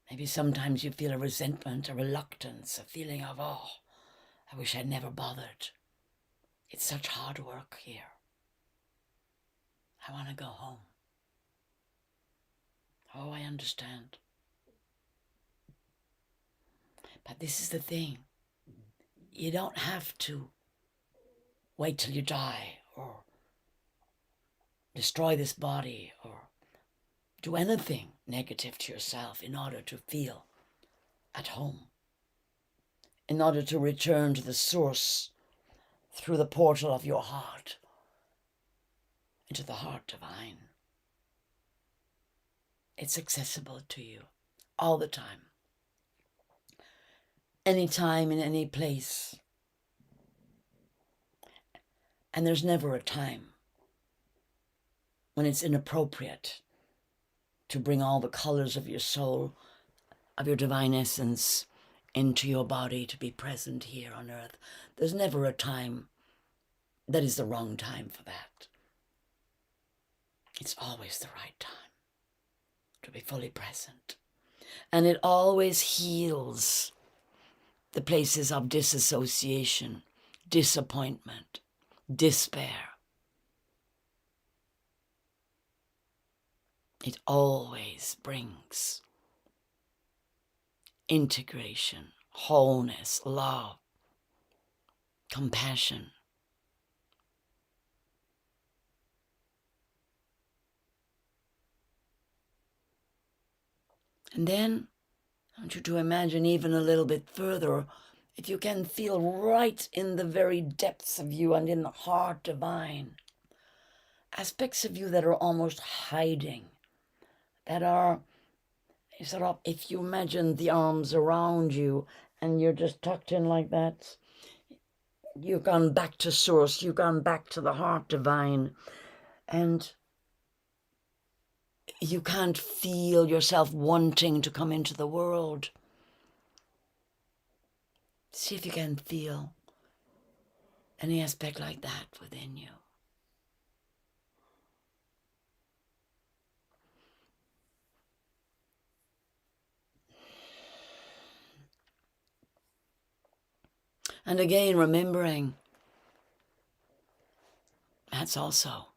Maybe sometimes you feel a resentment, a reluctance, a feeling of, oh, I wish I'd never bothered. It's such hard work here. I want to go home. Oh, I understand. But this is the thing. You don't have to wait till you die or destroy this body or do anything negative to yourself in order to feel at home, in order to return to the source through the portal of your heart into the heart divine. It's accessible to you all the time, anytime, in any place. And there's never a time when it's inappropriate to bring all the colors of your soul, of your divine essence, into your body to be present here on earth. There's never a time that is the wrong time for that. It's always the right time to be fully present. And it always heals the places of disassociation, disappointment, despair. It always brings integration, wholeness, love, compassion. And then I want you to imagine even a little bit further, if you can feel right in the very depths of you and in the heart divine, aspects of you that are almost hiding, that are sort of, if you imagine the arms around you and you're just tucked in like that, you've gone back to source, you've gone back to the heart divine, and you can't feel yourself wanting to come into the world. See if you can feel any aspect like that within you. And again, remembering that's also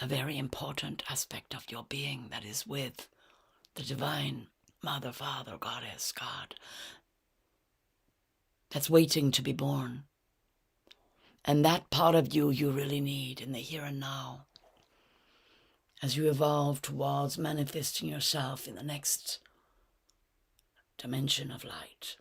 a very important aspect of your being that is with the divine Mother, Father, Goddess, God, that's waiting to be born. And that part of you really need in the here and now as you evolve towards manifesting yourself in the next dimension of light.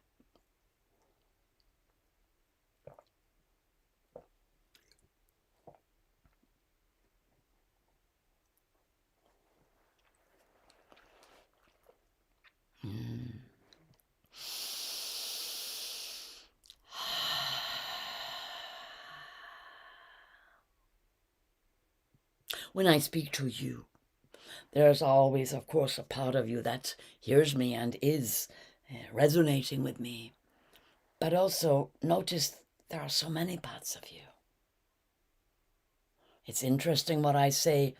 When I speak to you, there's always, of course, a part of you that hears me and is resonating with me. But also notice there are so many parts of you. It's interesting what I say.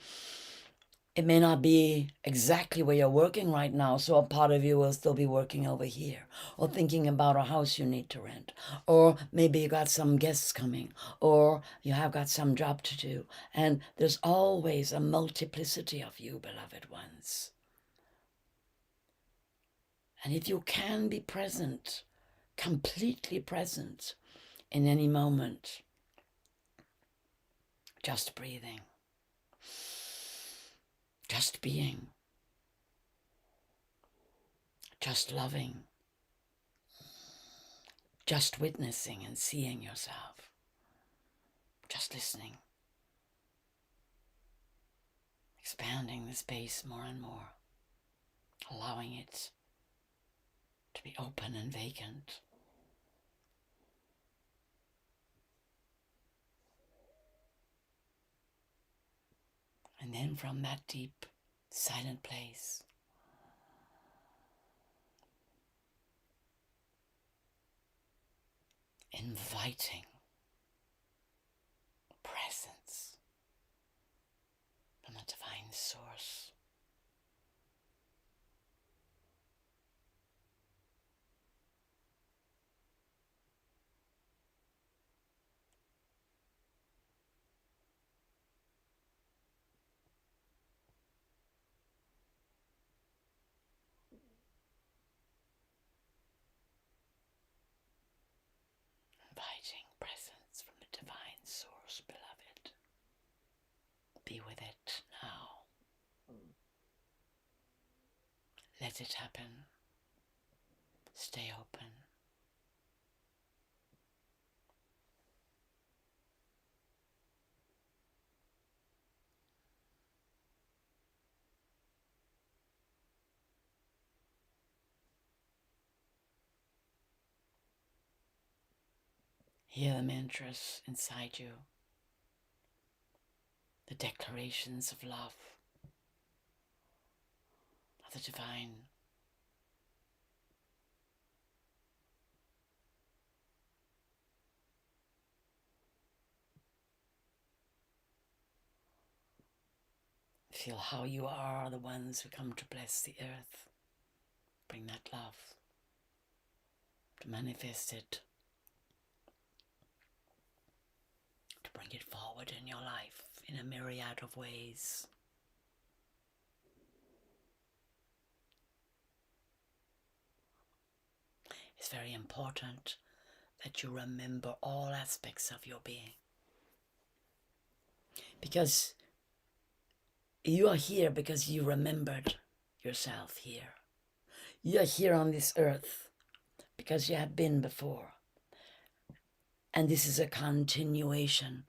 It may not be exactly where you're working right now, so a part of you will still be working over here, or thinking about a house you need to rent, or maybe you got some guests coming, or you have got some job to do. And there's always a multiplicity of you, beloved ones. And if you can be present, completely present in any moment, just breathing, just being, just loving, just witnessing and seeing yourself, just listening, expanding the space more and more, allowing it to be open and vacant. And then from that deep, silent place, inviting presence from the divine source. inviting presence from the divine source, beloved. Be with it now. Let it happen. Stay open. Hear the mantras inside you, the declarations of love, of the divine. Feel how you are the ones who come to bless the earth. Bring that love, to manifest it, to bring it forward in your life in a myriad of ways. It's very important that you remember all aspects of your being. Because you are here because you remembered yourself here. You are here on this earth because you have been before. And this is a continuation,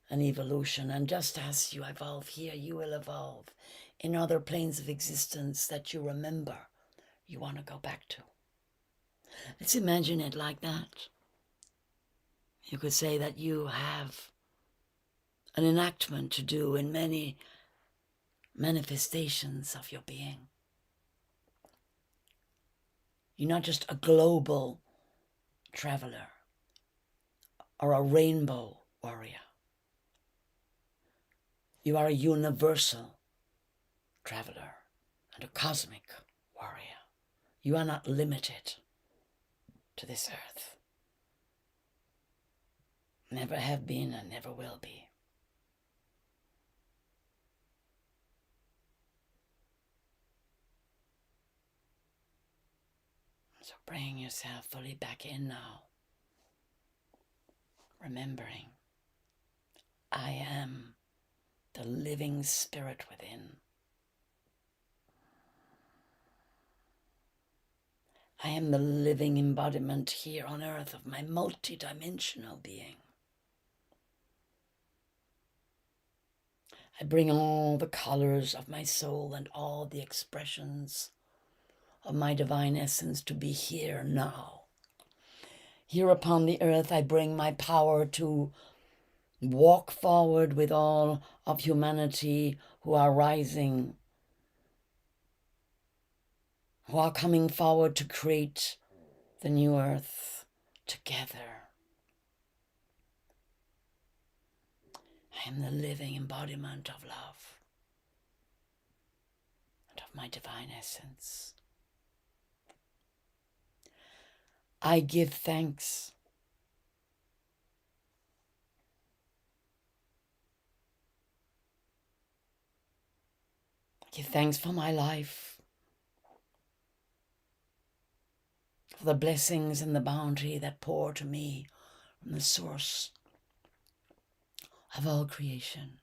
an evolution. And just as you evolve here, you will evolve in other planes of existence that you remember you want to go back to. Let's imagine it like that. You could say that you have an enactment to do in many manifestations of your being. You're not just a global traveler or a rainbow warrior. You are a universal traveler and a cosmic warrior. You are not limited to this earth. Never have been and never will be. So bring yourself fully back in now. Remembering, I am the living spirit within. I am the living embodiment here on earth of my multidimensional being. I bring all the colors of my soul and all the expressions of my divine essence to be here now. Here upon the earth, I bring my power to walk forward with all of humanity who are rising, who are coming forward to create the new earth together. I am the living embodiment of love and of my divine essence. I give thanks. I give thanks for my life, for the blessings and the bounty that pour to me from the source of all creation.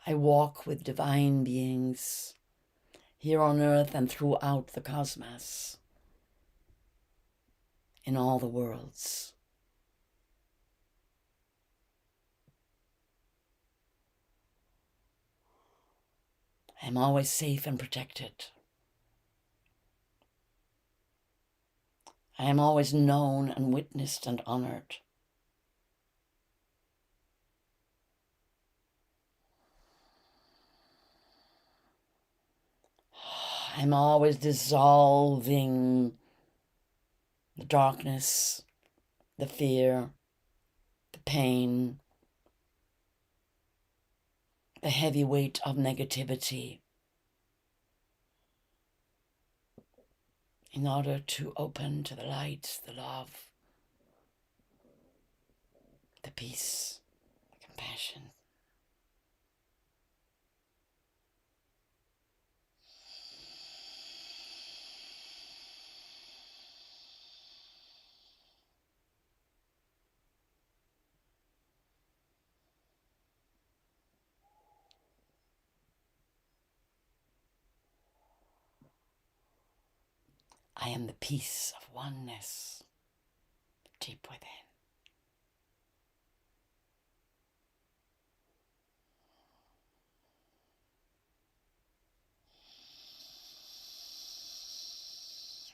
I walk with divine beings here on earth and throughout the cosmos, in all the worlds. I am always safe and protected. I am always known and witnessed and honored. I'm always dissolving the darkness, the fear, the pain, the heavy weight of negativity in order to open to the light, the love, the peace, the compassion, I am the peace of oneness deep within.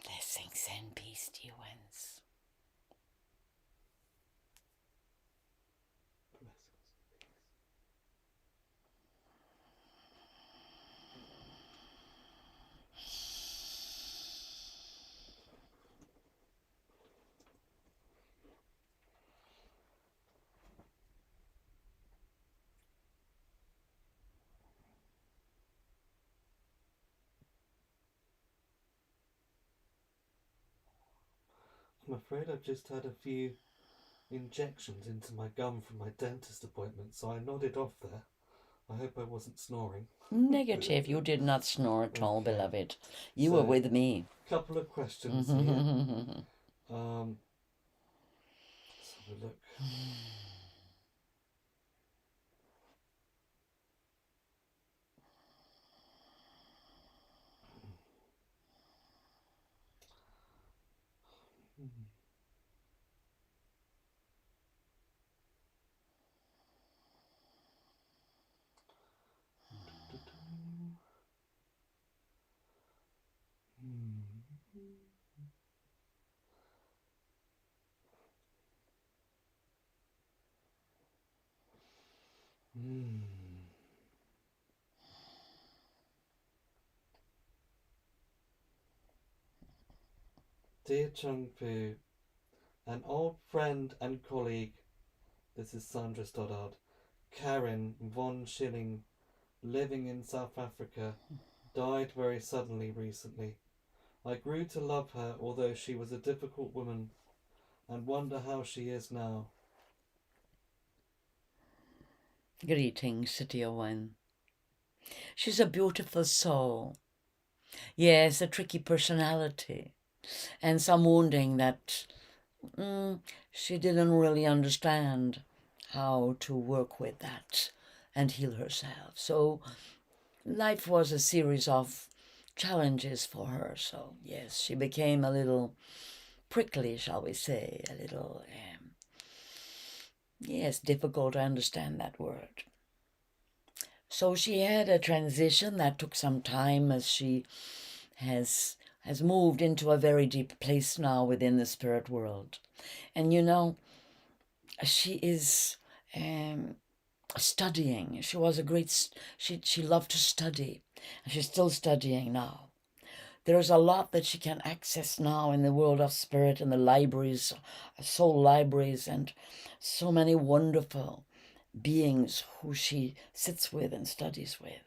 Blessings and peace, dear ones. I'm afraid I've just had a few injections into my gum from my dentist appointment, so I nodded off there. I hope I wasn't snoring. Negative, you did not snore at all, Okay. beloved. You So, were with me. Couple of questions here. Let's have a look. Dear Chungfu, an old friend and colleague, this is Sandra Stoddard, Karen von Schilling, living in South Africa, died very suddenly recently. I grew to love her, although she was a difficult woman, and wonder how she is now. Greetings, dear one. She's a beautiful soul. Yes, a tricky personality. And some wounding that she didn't really understand how to work with that and heal herself. So life was a series of challenges for her. So yes, she became a little prickly, shall we say, a little, yes, difficult to understand that word. So she had a transition that took some time, as she has moved into a very deep place now within the spirit world. And you know, she is studying. She was a great, she loved to study. And she's still studying now. There's a lot that she can access now in the world of spirit and the libraries, soul libraries, and so many wonderful beings who she sits with and studies with.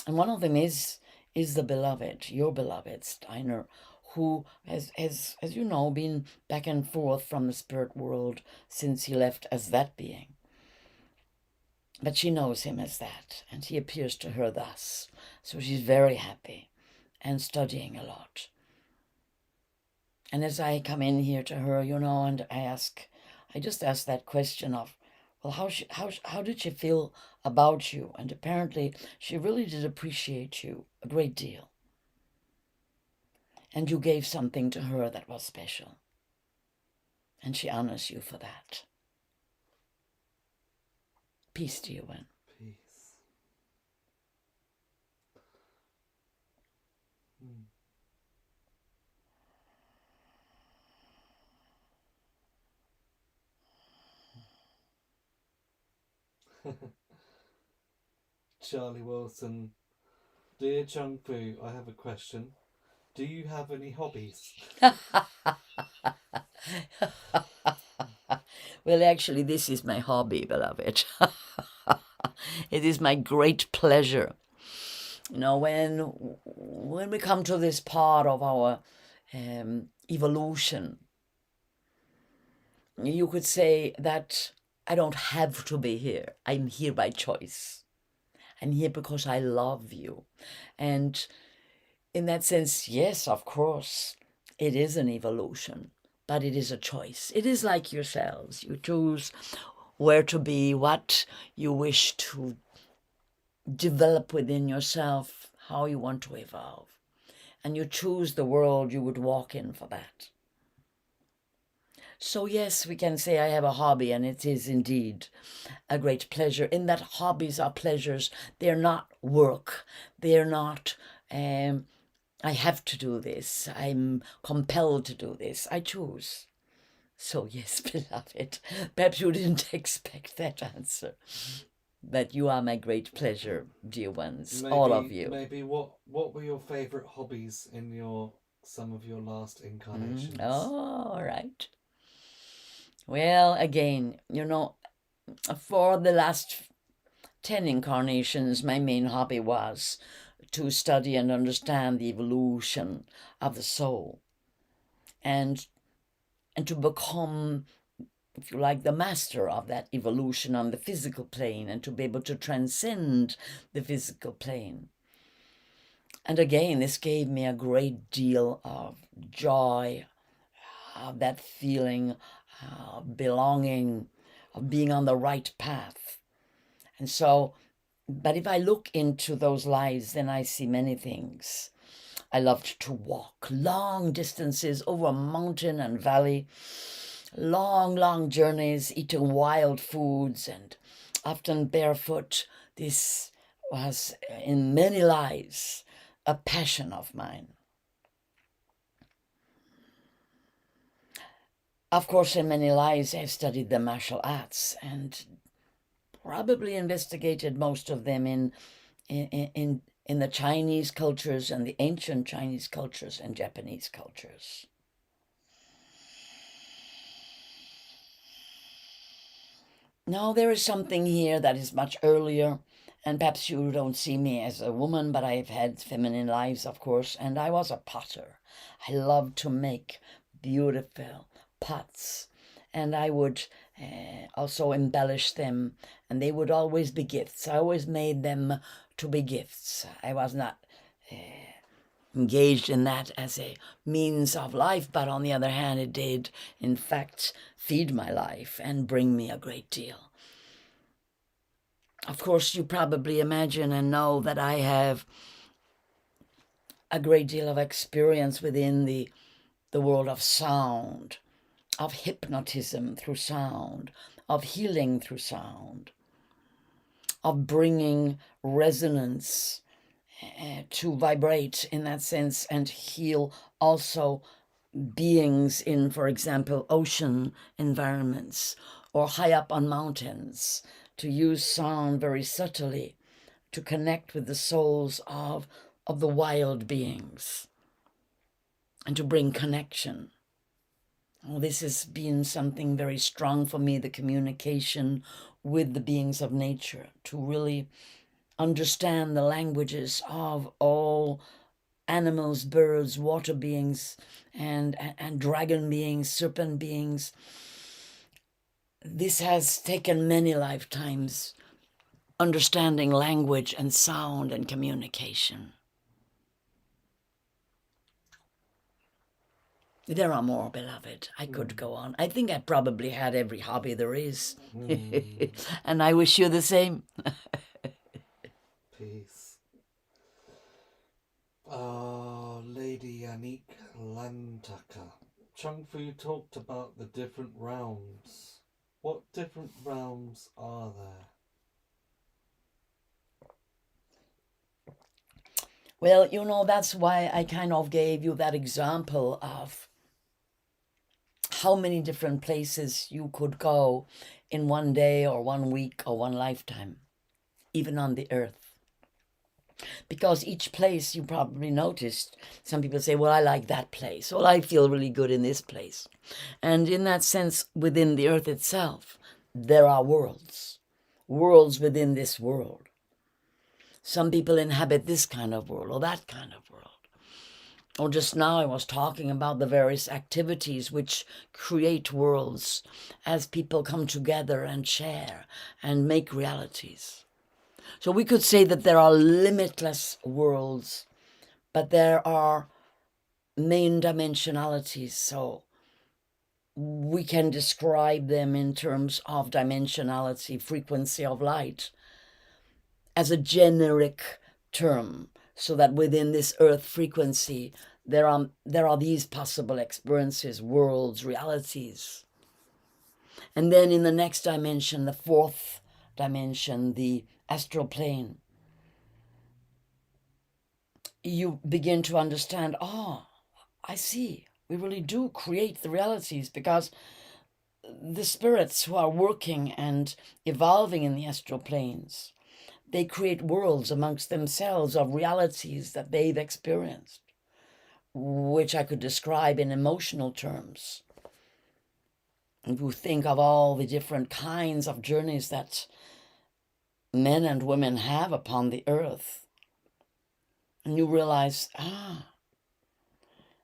And one of them is the beloved, your beloved, Steiner, who has, as you know, been back and forth from the spirit world since he left as that being. But she knows him as that, and he appears to her thus. So she's very happy and studying a lot. And as I come in here to her, you know, and I just ask that question of, well, how did she feel about you? And apparently she really did appreciate you a great deal. And you gave something to her that was special. And she honors you for that. Peace to you, one. Peace. Charlie Wilson. Dear Chung Fu, I have a question. Do you have any hobbies? Well, actually, this is my hobby, beloved. It is my great pleasure. You know, when we come to this part of our evolution, you could say that I don't have to be here. I'm here by choice. I'm here because I love you. And in that sense, yes, of course, it is an evolution, but it is a choice. It is like yourselves. You choose where to be, what you wish to develop within yourself, how you want to evolve. and you choose the world you would walk in for that. So yes, we can say I have a hobby, and it is indeed a great pleasure, in that hobbies are pleasures. They're not work. They're not, I have to do this. I'm compelled to do this. I choose. So yes, beloved, perhaps you didn't expect that answer. But you are my great pleasure, dear ones, all of you. Maybe what were your favourite hobbies in some of your last incarnations? Oh, all right. Well, again, for the last 10 incarnations, my main hobby was to study and understand the evolution of the soul, and to become, if you like, the master of that evolution on the physical plane, and to be able to transcend the physical plane. And again, this gave me a great deal of joy, of that feeling of belonging, of being on the right path. And so, but if I look into those lives, then I see many things. I loved to walk long distances over mountain and valley, long, long journeys, eating wild foods, and often barefoot. This was, in many lives, a passion of mine. Of course, in many lives, I've studied the martial arts and probably investigated most of them in the Chinese cultures, and the ancient Chinese cultures and Japanese cultures. Now, there is something here that is much earlier, and perhaps you don't see me as a woman, but I've had feminine lives, of course, and I was a potter. I loved to make beautiful pots, and I would also embellish them, and they would always be gifts. I always made them to be gifts. I was not engaged in that as a means of life, but on the other hand, it did, in fact, feed my life and bring me a great deal. Of course, you probably imagine and know that I have a great deal of experience within the world of sound, of hypnotism through sound, of healing through sound, of bringing resonance to vibrate in that sense and heal also beings in, for example, ocean environments or high up on mountains, to use sound very subtly to connect with the souls of the wild beings and to bring connection. Oh, this has been something very strong for me, the communication with the beings of nature, to really understand the languages of all animals, birds, water beings, and dragon beings, serpent beings. This has taken many lifetimes, understanding language and sound and communication. There are more, beloved. I could go on. I think I probably had every hobby there is. And I wish you the same. Peace. Lady Yannick Lantaka. Chung Fu talked about the different realms. What different realms are there? Well, that's why I kind of gave you that example of how many different places you could go in one day or 1 week or one lifetime, even on the earth. Because each place, you probably noticed, some people say, well, I like that place. Well, I feel really good in this place. And in that sense, within the earth itself, there are worlds within this world. Some people inhabit this kind of world or that kind of world. Or just now I was talking about the various activities which create worlds as people come together and share and make realities. So we could say that there are limitless worlds, but there are main dimensionalities. So we can describe them in terms of dimensionality, frequency of light, as a generic term so that within this earth frequency, there are these possible experiences, worlds, realities. And then in the next dimension, the fourth dimension, the astral plane, you begin to understand, I see, we really do create the realities, because the spirits who are working and evolving in the astral planes, they create worlds amongst themselves of realities that they've experienced, which I could describe in emotional terms. If you think of all the different kinds of journeys that men and women have upon the earth, and you realize,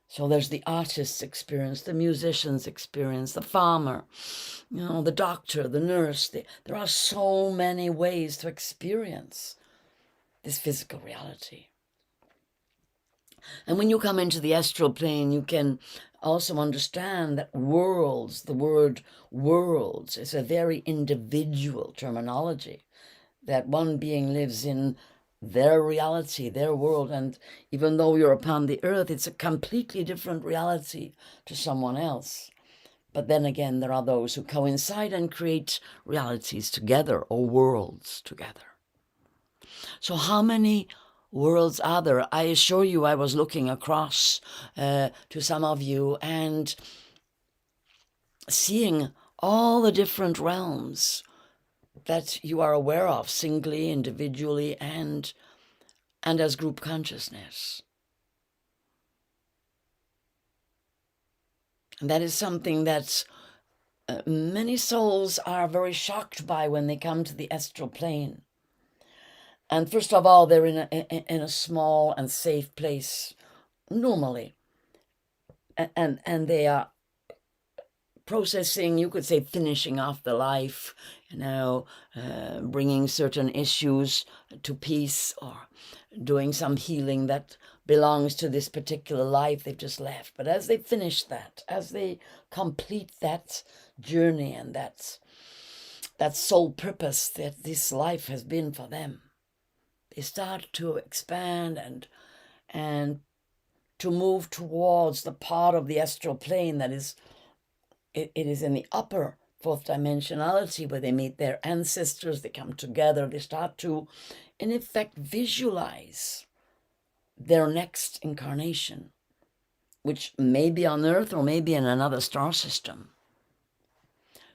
so there's the artist's experience, the musician's experience, the farmer, the doctor, the nurse. There are so many ways to experience this physical reality. And when you come into the astral plane, you can also understand that worlds, the word worlds, is a very individual terminology, that one being lives in their reality, their world, and even though you're upon the earth, it's a completely different reality to someone else. But then again, there are those who coincide and create realities together, or worlds together. So how many worlds are there? I assure you, I was looking across to some of you and seeing all the different realms that you are aware of, singly, individually, and as group consciousness. And that is something that many souls are very shocked by when they come to the astral plane. And first of all, they're in a small and safe place normally, and they are processing, you could say, finishing off the life, bringing certain issues to peace, or doing some healing that belongs to this particular life they've just left. But as they finish that, as they complete that journey and that sole purpose that this life has been for them, they start to expand and to move towards the part of the astral plane that is, it is in the upper fourth dimensionality, where they meet their ancestors, they come together, they start to, in effect, visualize their next incarnation, which may be on Earth or maybe in another star system.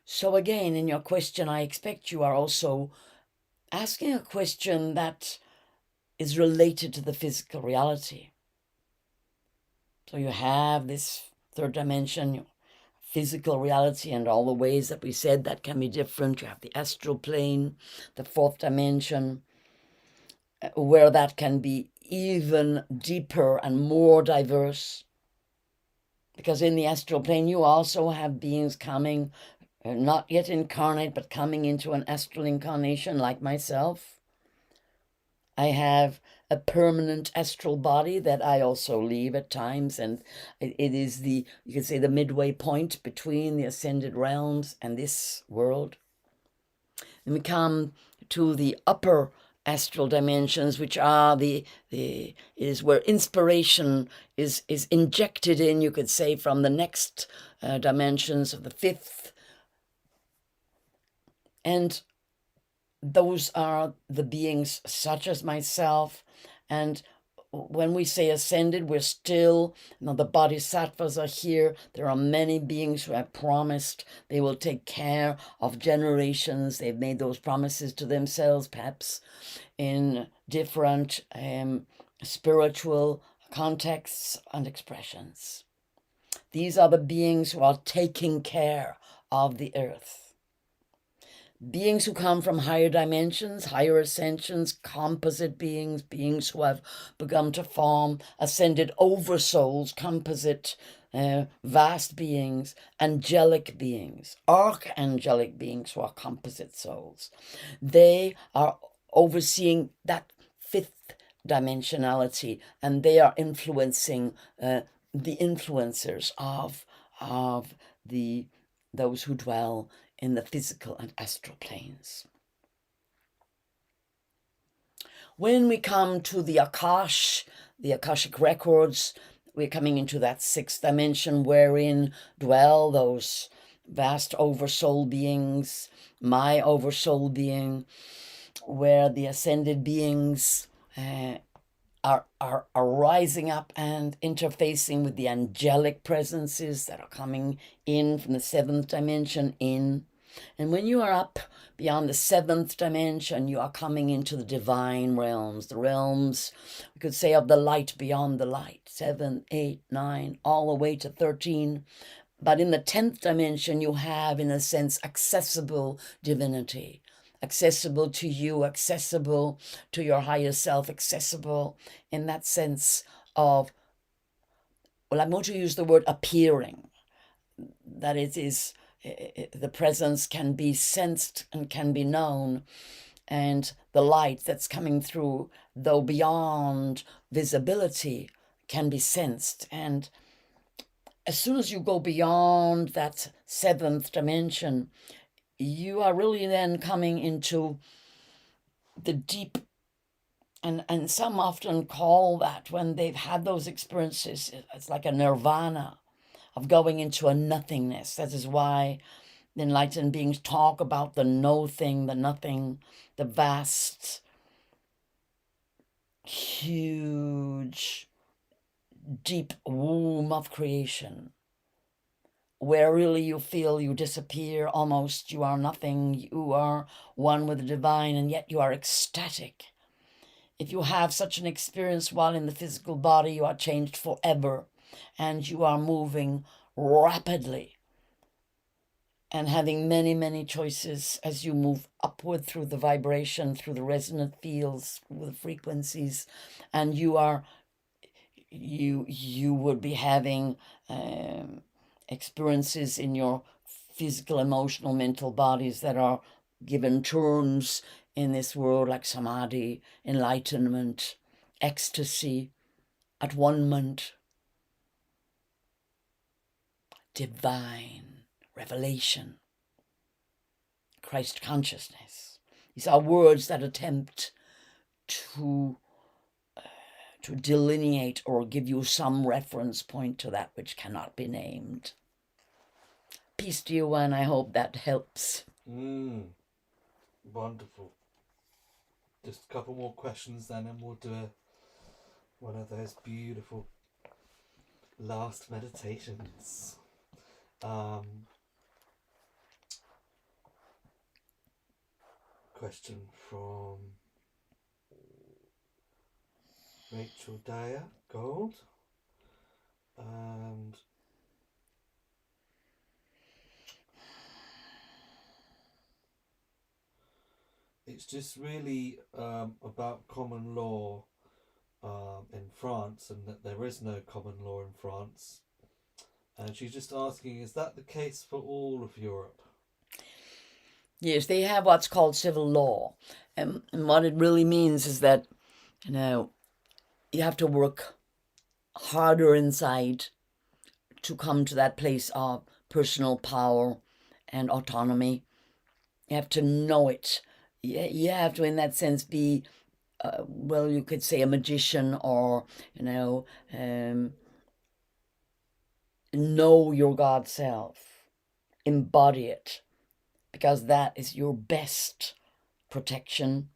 So again, in your question, I expect you are also asking a question that is related to the physical reality. So you have this third dimension, physical reality, and all the ways that we said that can be different. You have the astral plane, the fourth dimension, where that can be even deeper and more diverse. Because in the astral plane, you also have beings coming, not yet incarnate, but coming into an astral incarnation like myself. I have a permanent astral body that I also leave at times, and it is you could say, the midway point between the ascended realms and this world. And we come to the upper astral dimensions, which are is where inspiration is injected in, you could say, from the next dimensions of the fifth. And those are the beings such as myself. And when we say ascended, we're still, the bodhisattvas are here. There are many beings who have promised they will take care of generations. They've made those promises to themselves, perhaps in different spiritual contexts and expressions. These are the beings who are taking care of the earth. Beings who come from higher dimensions, higher ascensions, composite beings, beings who have begun to form ascended oversouls, composite vast beings, angelic beings, archangelic beings who are composite souls. They are overseeing that fifth dimensionality, and they are influencing the influencers of those who dwell in the physical and astral planes. when we come to the Akashic records, we're coming into that sixth dimension wherein dwell those vast oversoul beings, my oversoul being, where the ascended beings are rising up and interfacing with the angelic presences that are coming in from the seventh dimension in. And when you are up beyond the seventh dimension, you are coming into the divine realms, the realms, we could say, of the light beyond the light, 7, 8, 9, all the way to 13. But in the 10th dimension, you have, in a sense, accessible divinity, accessible to you, accessible to your higher self, accessible in that sense of, well, I'm going to use the word appearing, that it is, the presence can be sensed and can be known, and the light that's coming through, though beyond visibility, can be sensed. And as soon as you go beyond that seventh dimension, you are really then coming into the deep, and some often call that, when they've had those experiences, it's like a nirvana of going into a nothingness. That is why the enlightened beings talk about the no thing, the nothing, the vast, huge, deep womb of creation, where really you feel you disappear almost, you are nothing, you are one with the divine, and yet you are ecstatic. If you have such an experience while in the physical body, you are changed forever, and you are moving rapidly and having many, many choices as you move upward through the vibration, through the resonant fields, through the frequencies, and you would be having experiences in your physical, emotional, mental bodies that are given terms in this world like samadhi, enlightenment, ecstasy, at-one-ment, divine revelation, Christ consciousness. These are words that attempt to delineate or give you some reference point to that which cannot be named. Peace to you, and I hope that helps. Wonderful. Just a couple more questions then, and we'll do one of those beautiful last meditations. Question from Rachel Dyer Gold, and it's just really about common law in France, and that there is no common law in France. And she's just asking, is that the case for all of Europe? Yes, they have what's called civil law. And what it really means is that, you have to work harder inside to come to that place of personal power and autonomy. You have to know it. You have to, in that sense, be, you could say a magician, or, know your God self, embody it, because that is your best protection.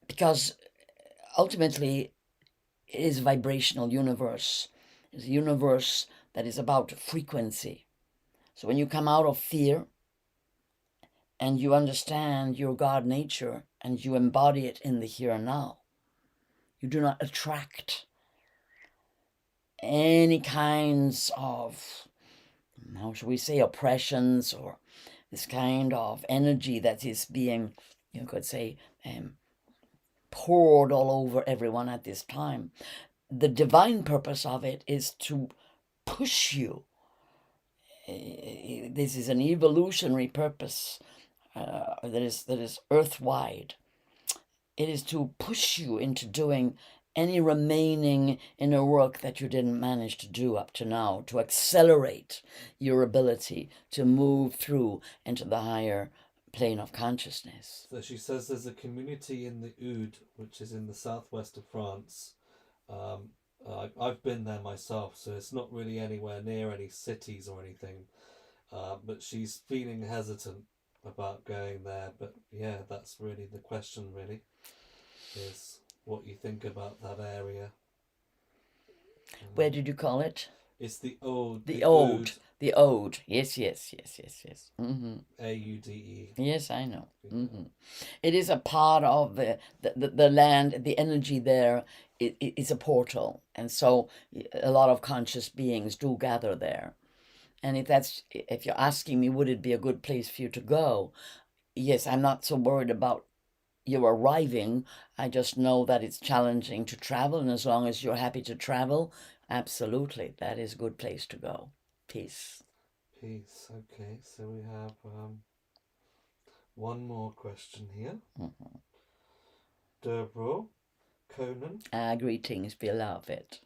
Because ultimately, it is a vibrational universe. It's a universe that is about frequency. So when you come out of fear and you understand your God nature and you embody it in the here and now, you do not attract any kinds of, how shall we say, oppressions, or this kind of energy that is being, you could say, poured all over everyone at this time. The divine purpose of it is to push you. This is an evolutionary purpose that is earth-wide. It is to push you into doing any remaining inner work that you didn't manage to do up to now, to accelerate your ability to move through into the higher plane of consciousness. So she says there's a community in the Oud, which is in the southwest of France. Um, I've been there myself, so it's not really anywhere near any cities or anything. But she's feeling hesitant about going there. But yeah, that's really the question, really, is what you think about that area. Where did you call it? It's the Oud. The Oud. The Oud. Yes. Mm-hmm. Aude. Yes, I know. Mm-hmm. It is a part of the land. The energy there is a portal, and so a lot of conscious beings do gather there. And if you're asking me, would it be a good place for you to go? Yes, I'm not so worried about you arriving. I just know that it's challenging to travel, and as long as you're happy to travel, absolutely, that is a good place to go. Peace. Peace. Okay, so we have one more question here. Mm-hmm. Derbro, Conan. Greetings, beloved.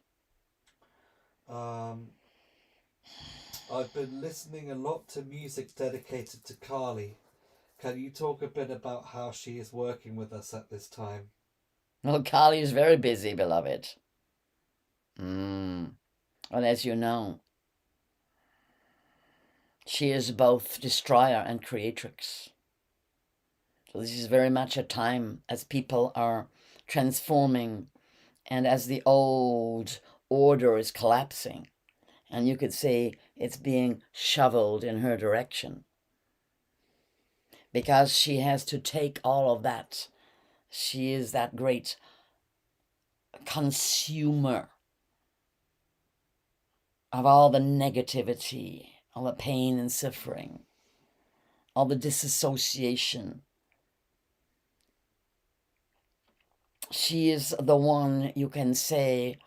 I've been listening a lot to music dedicated to Kali. Can you talk a bit about how she is working with us at this time? Well, Kali is very busy, beloved. Well, as you know, she is both destroyer and creatrix. So this is very much a time as people are transforming and as the old order is collapsing. And you could say it's being shoveled in her direction. Because she has to take all of that. She is that great consumer of all the negativity, all the pain and suffering, all the disassociation. She is the one, you can say,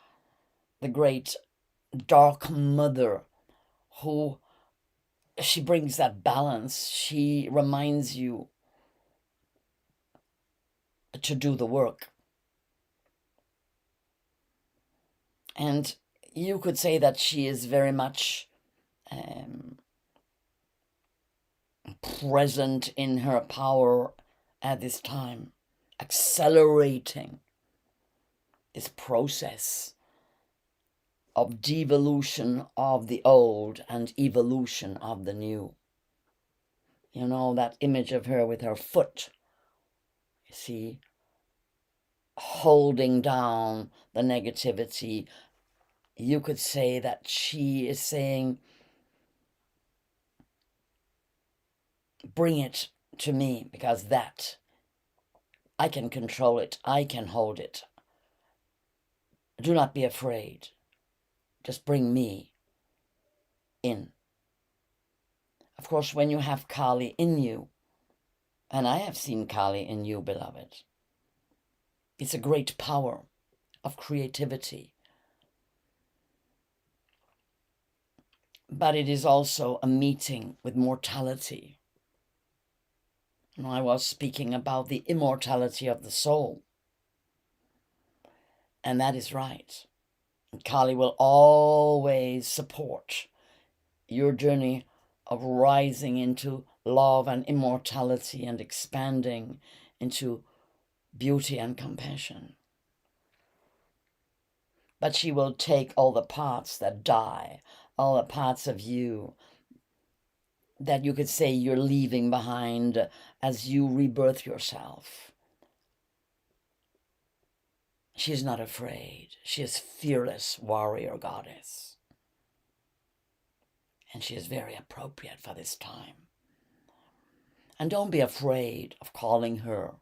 the great dark mother who she brings that balance. She reminds you to do the work. And you could say that she is very much present in her power at this time, accelerating this process of devolution of the old and evolution of the new. You know, that image of her with her foot, you see, holding down the negativity. You could say that she is saying, bring it to me, because that, I can control it, I can hold it. Do not be afraid. Just bring me in. Of course, when you have Kali in you, and I have seen Kali in you, beloved, it's a great power of creativity. But it is also a meeting with mortality. And I was speaking about the immortality of the soul. And that is right. And Kali will always support your journey of rising into love and immortality and expanding into beauty and compassion. But she will take all the parts that die, all the parts of you that you could say you're leaving behind as you rebirth yourself. She is not afraid. She is fearless warrior goddess. And she is very appropriate for this time. And don't be afraid of calling her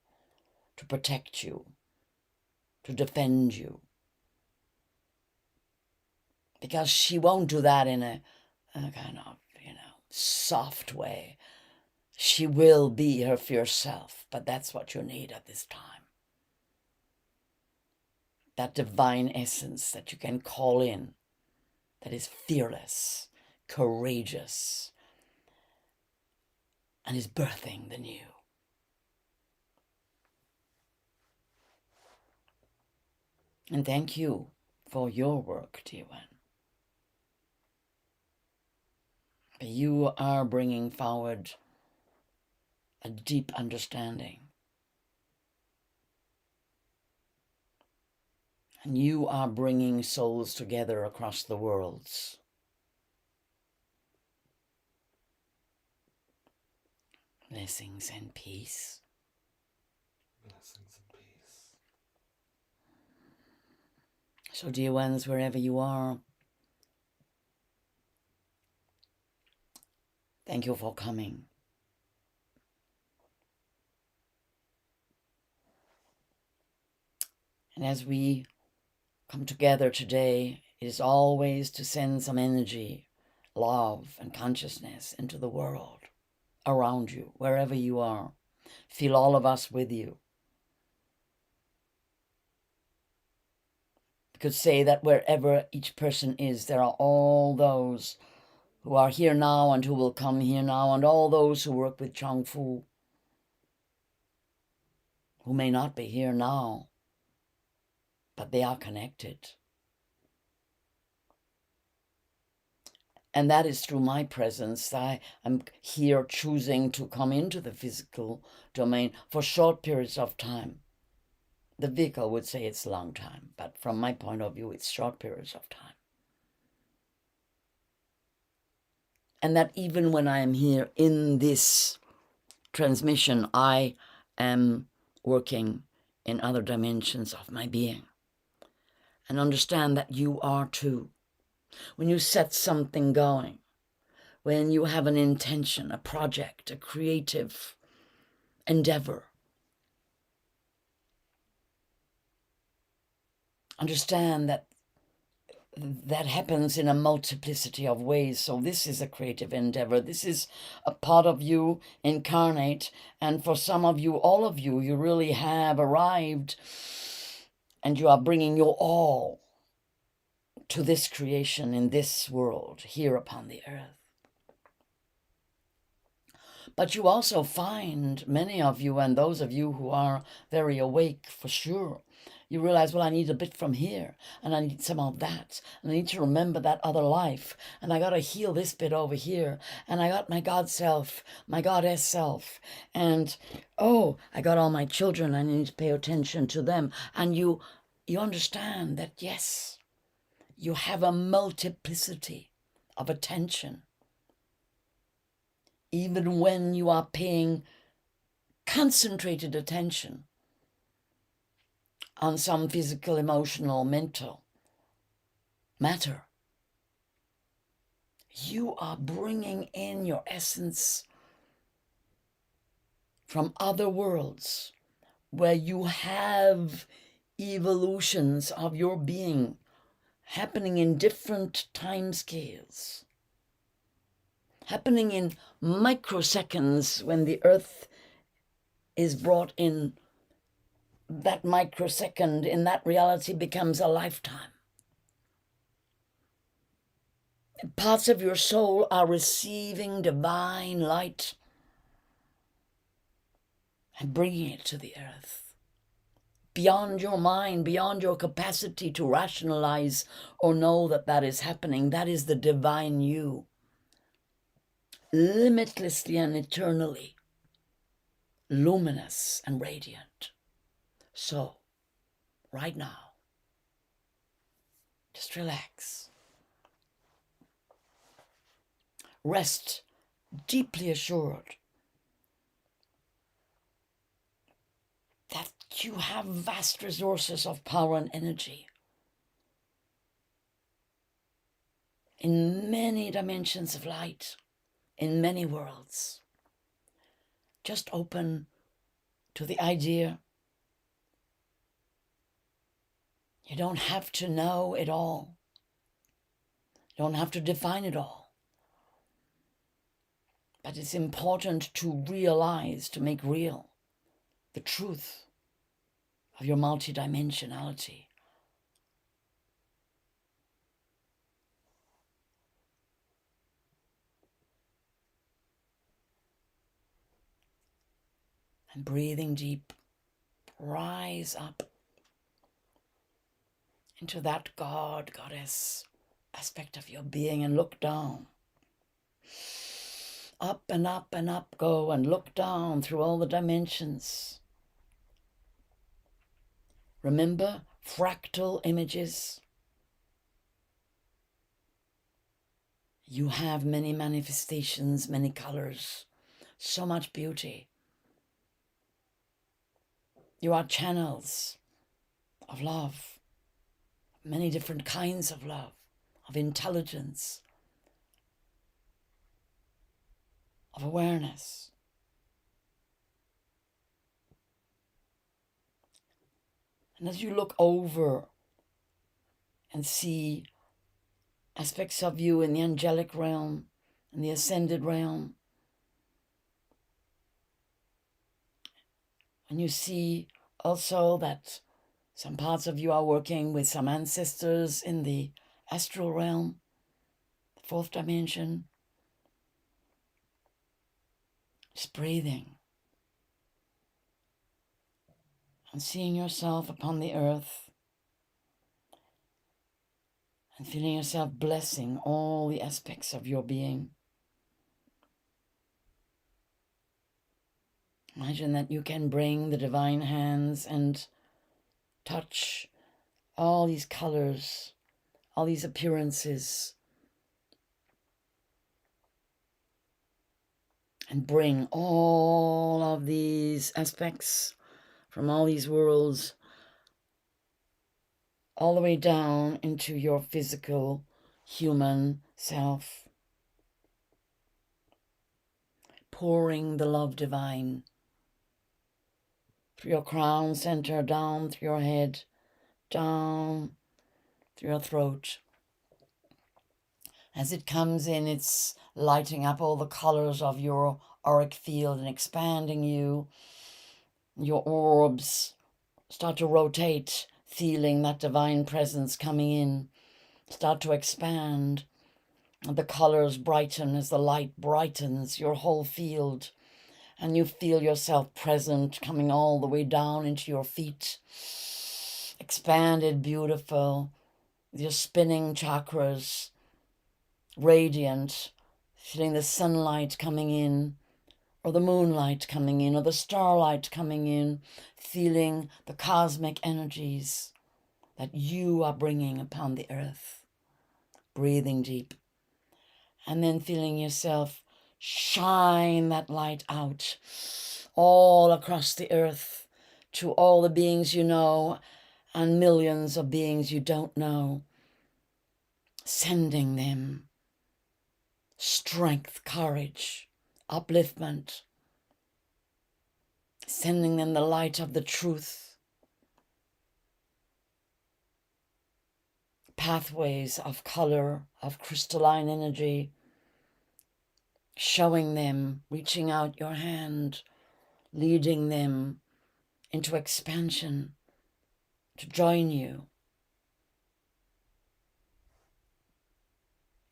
to protect you, to defend you. Because she won't do that in a kind of, soft way. She will be her fierce self, but that's what you need at this time. That divine essence that you can call in, that is fearless, courageous, and is birthing the new. And thank you for your work, dear one. You are bringing forward a deep understanding. And you are bringing souls together across the worlds. Blessings and peace. Blessings and peace. So, dear ones, wherever you are, thank you for coming. And as we come together today, it is always to send some energy, love, and consciousness into the world around you, wherever you are. Feel all of us with you. You could say that wherever each person is, there are all those who are here now and who will come here now, and all those who work with Chang Fu, who may not be here now, but they are connected. And that is through my presence. I am here choosing to come into the physical domain for short periods of time. The vehicle would say it's a long time, but from my point of view, it's short periods of time. And that even when I am here in this transmission, I am working in other dimensions of my being. And understand that you are too. When you set something going, when you have an intention, a project, a creative endeavor, understand that that happens in a multiplicity of ways. So this is a creative endeavor. This is a part of you incarnate. And for some of you, all of you, you really have arrived and you are bringing your all to this creation in this world here upon the earth. But you also find, many of you, and those of you who are very awake for sure, you realize, well, I need a bit from here, and I need some of that, and I need to remember that other life, and I got to heal this bit over here, and I got my God self, my Goddess self, and oh, I got all my children, I need to pay attention to them. And you understand that, yes, you have a multiplicity of attention, even when you are paying concentrated attention on some physical, emotional, mental matter. You are bringing in your essence from other worlds where you have evolutions of your being happening in different time scales, happening in microseconds. When the earth is brought in, that microsecond in that reality becomes a lifetime. Parts of your soul are receiving divine light and bringing it to the earth. Beyond your mind, beyond your capacity to rationalize or know that that is happening, that is the divine you, limitlessly and eternally luminous and radiant. So, right now, just relax. Rest deeply assured that you have vast resources of power and energy in many dimensions of light, in many worlds. Just open to the idea. You don't have to know it all. You don't have to define it all. But it's important to realize, to make real the truth of your multidimensionality. And breathing deep, rise up into that God, Goddess aspect of your being and look down up and up and up go and look down through all the dimensions. Remember fractal images? You have many manifestations, many colors, so much beauty. You are channels of love, many different kinds of love, of intelligence, of awareness. And as you look over and see aspects of you in the angelic realm and the ascended realm, and you see also that some parts of you are working with some ancestors in the astral realm, the fourth dimension, just breathing and seeing yourself upon the earth and feeling yourself blessing all the aspects of your being. Imagine that you can bring the divine hands and touch all these colors, all these appearances, and bring all of these aspects from all these worlds all the way down into your physical human self, pouring the love divine through your crown center, down through your head, down through your throat. As it comes in, it's lighting up all the colors of your auric field and expanding you. Your orbs start to rotate, feeling that divine presence coming in, start to expand. The colors brighten as the light brightens your whole field, and you feel yourself present, coming all the way down into your feet, expanded, beautiful, with your spinning chakras, radiant, feeling the sunlight coming in, or the moonlight coming in, or the starlight coming in, feeling the cosmic energies that you are bringing upon the earth, breathing deep, and then feeling yourself shine that light out all across the earth to all the beings you know and millions of beings you don't know, sending them strength, courage, upliftment, sending them the light of the truth, pathways of color, of crystalline energy, showing them, reaching out your hand, leading them into expansion to join you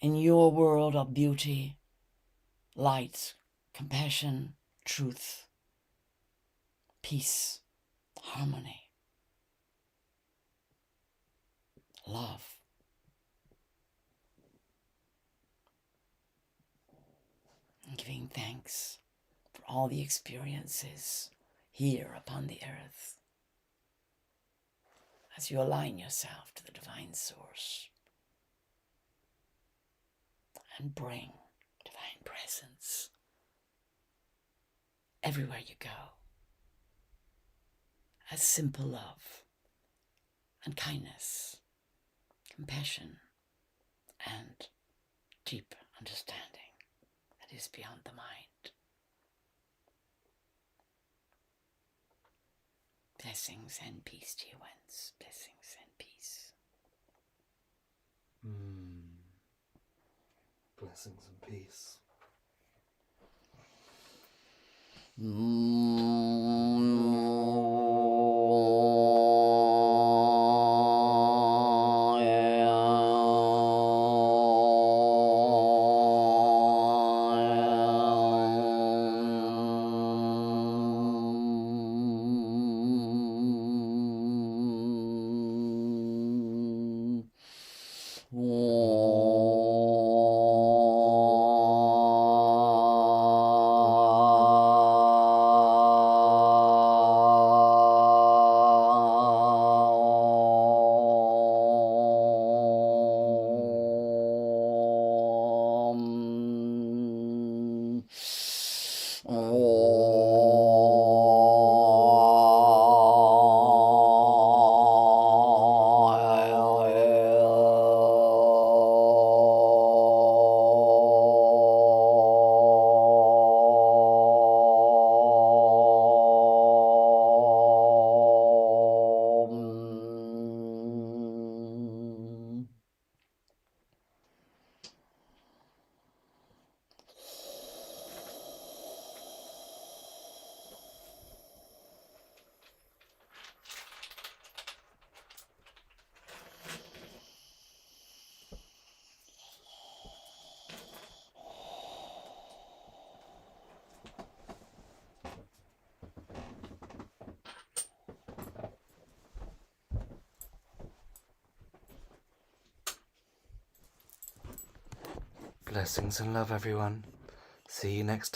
in your world of beauty, light, compassion, truth, peace, harmony, love. And giving thanks for all the experiences here upon the earth as you align yourself to the divine source and bring divine presence everywhere you go, as simple love and kindness, compassion, and deep understanding that is beyond the mind. Blessings and peace to you, ones. Blessings and peace. Blessings and peace. Blessings and love, everyone. See you next time.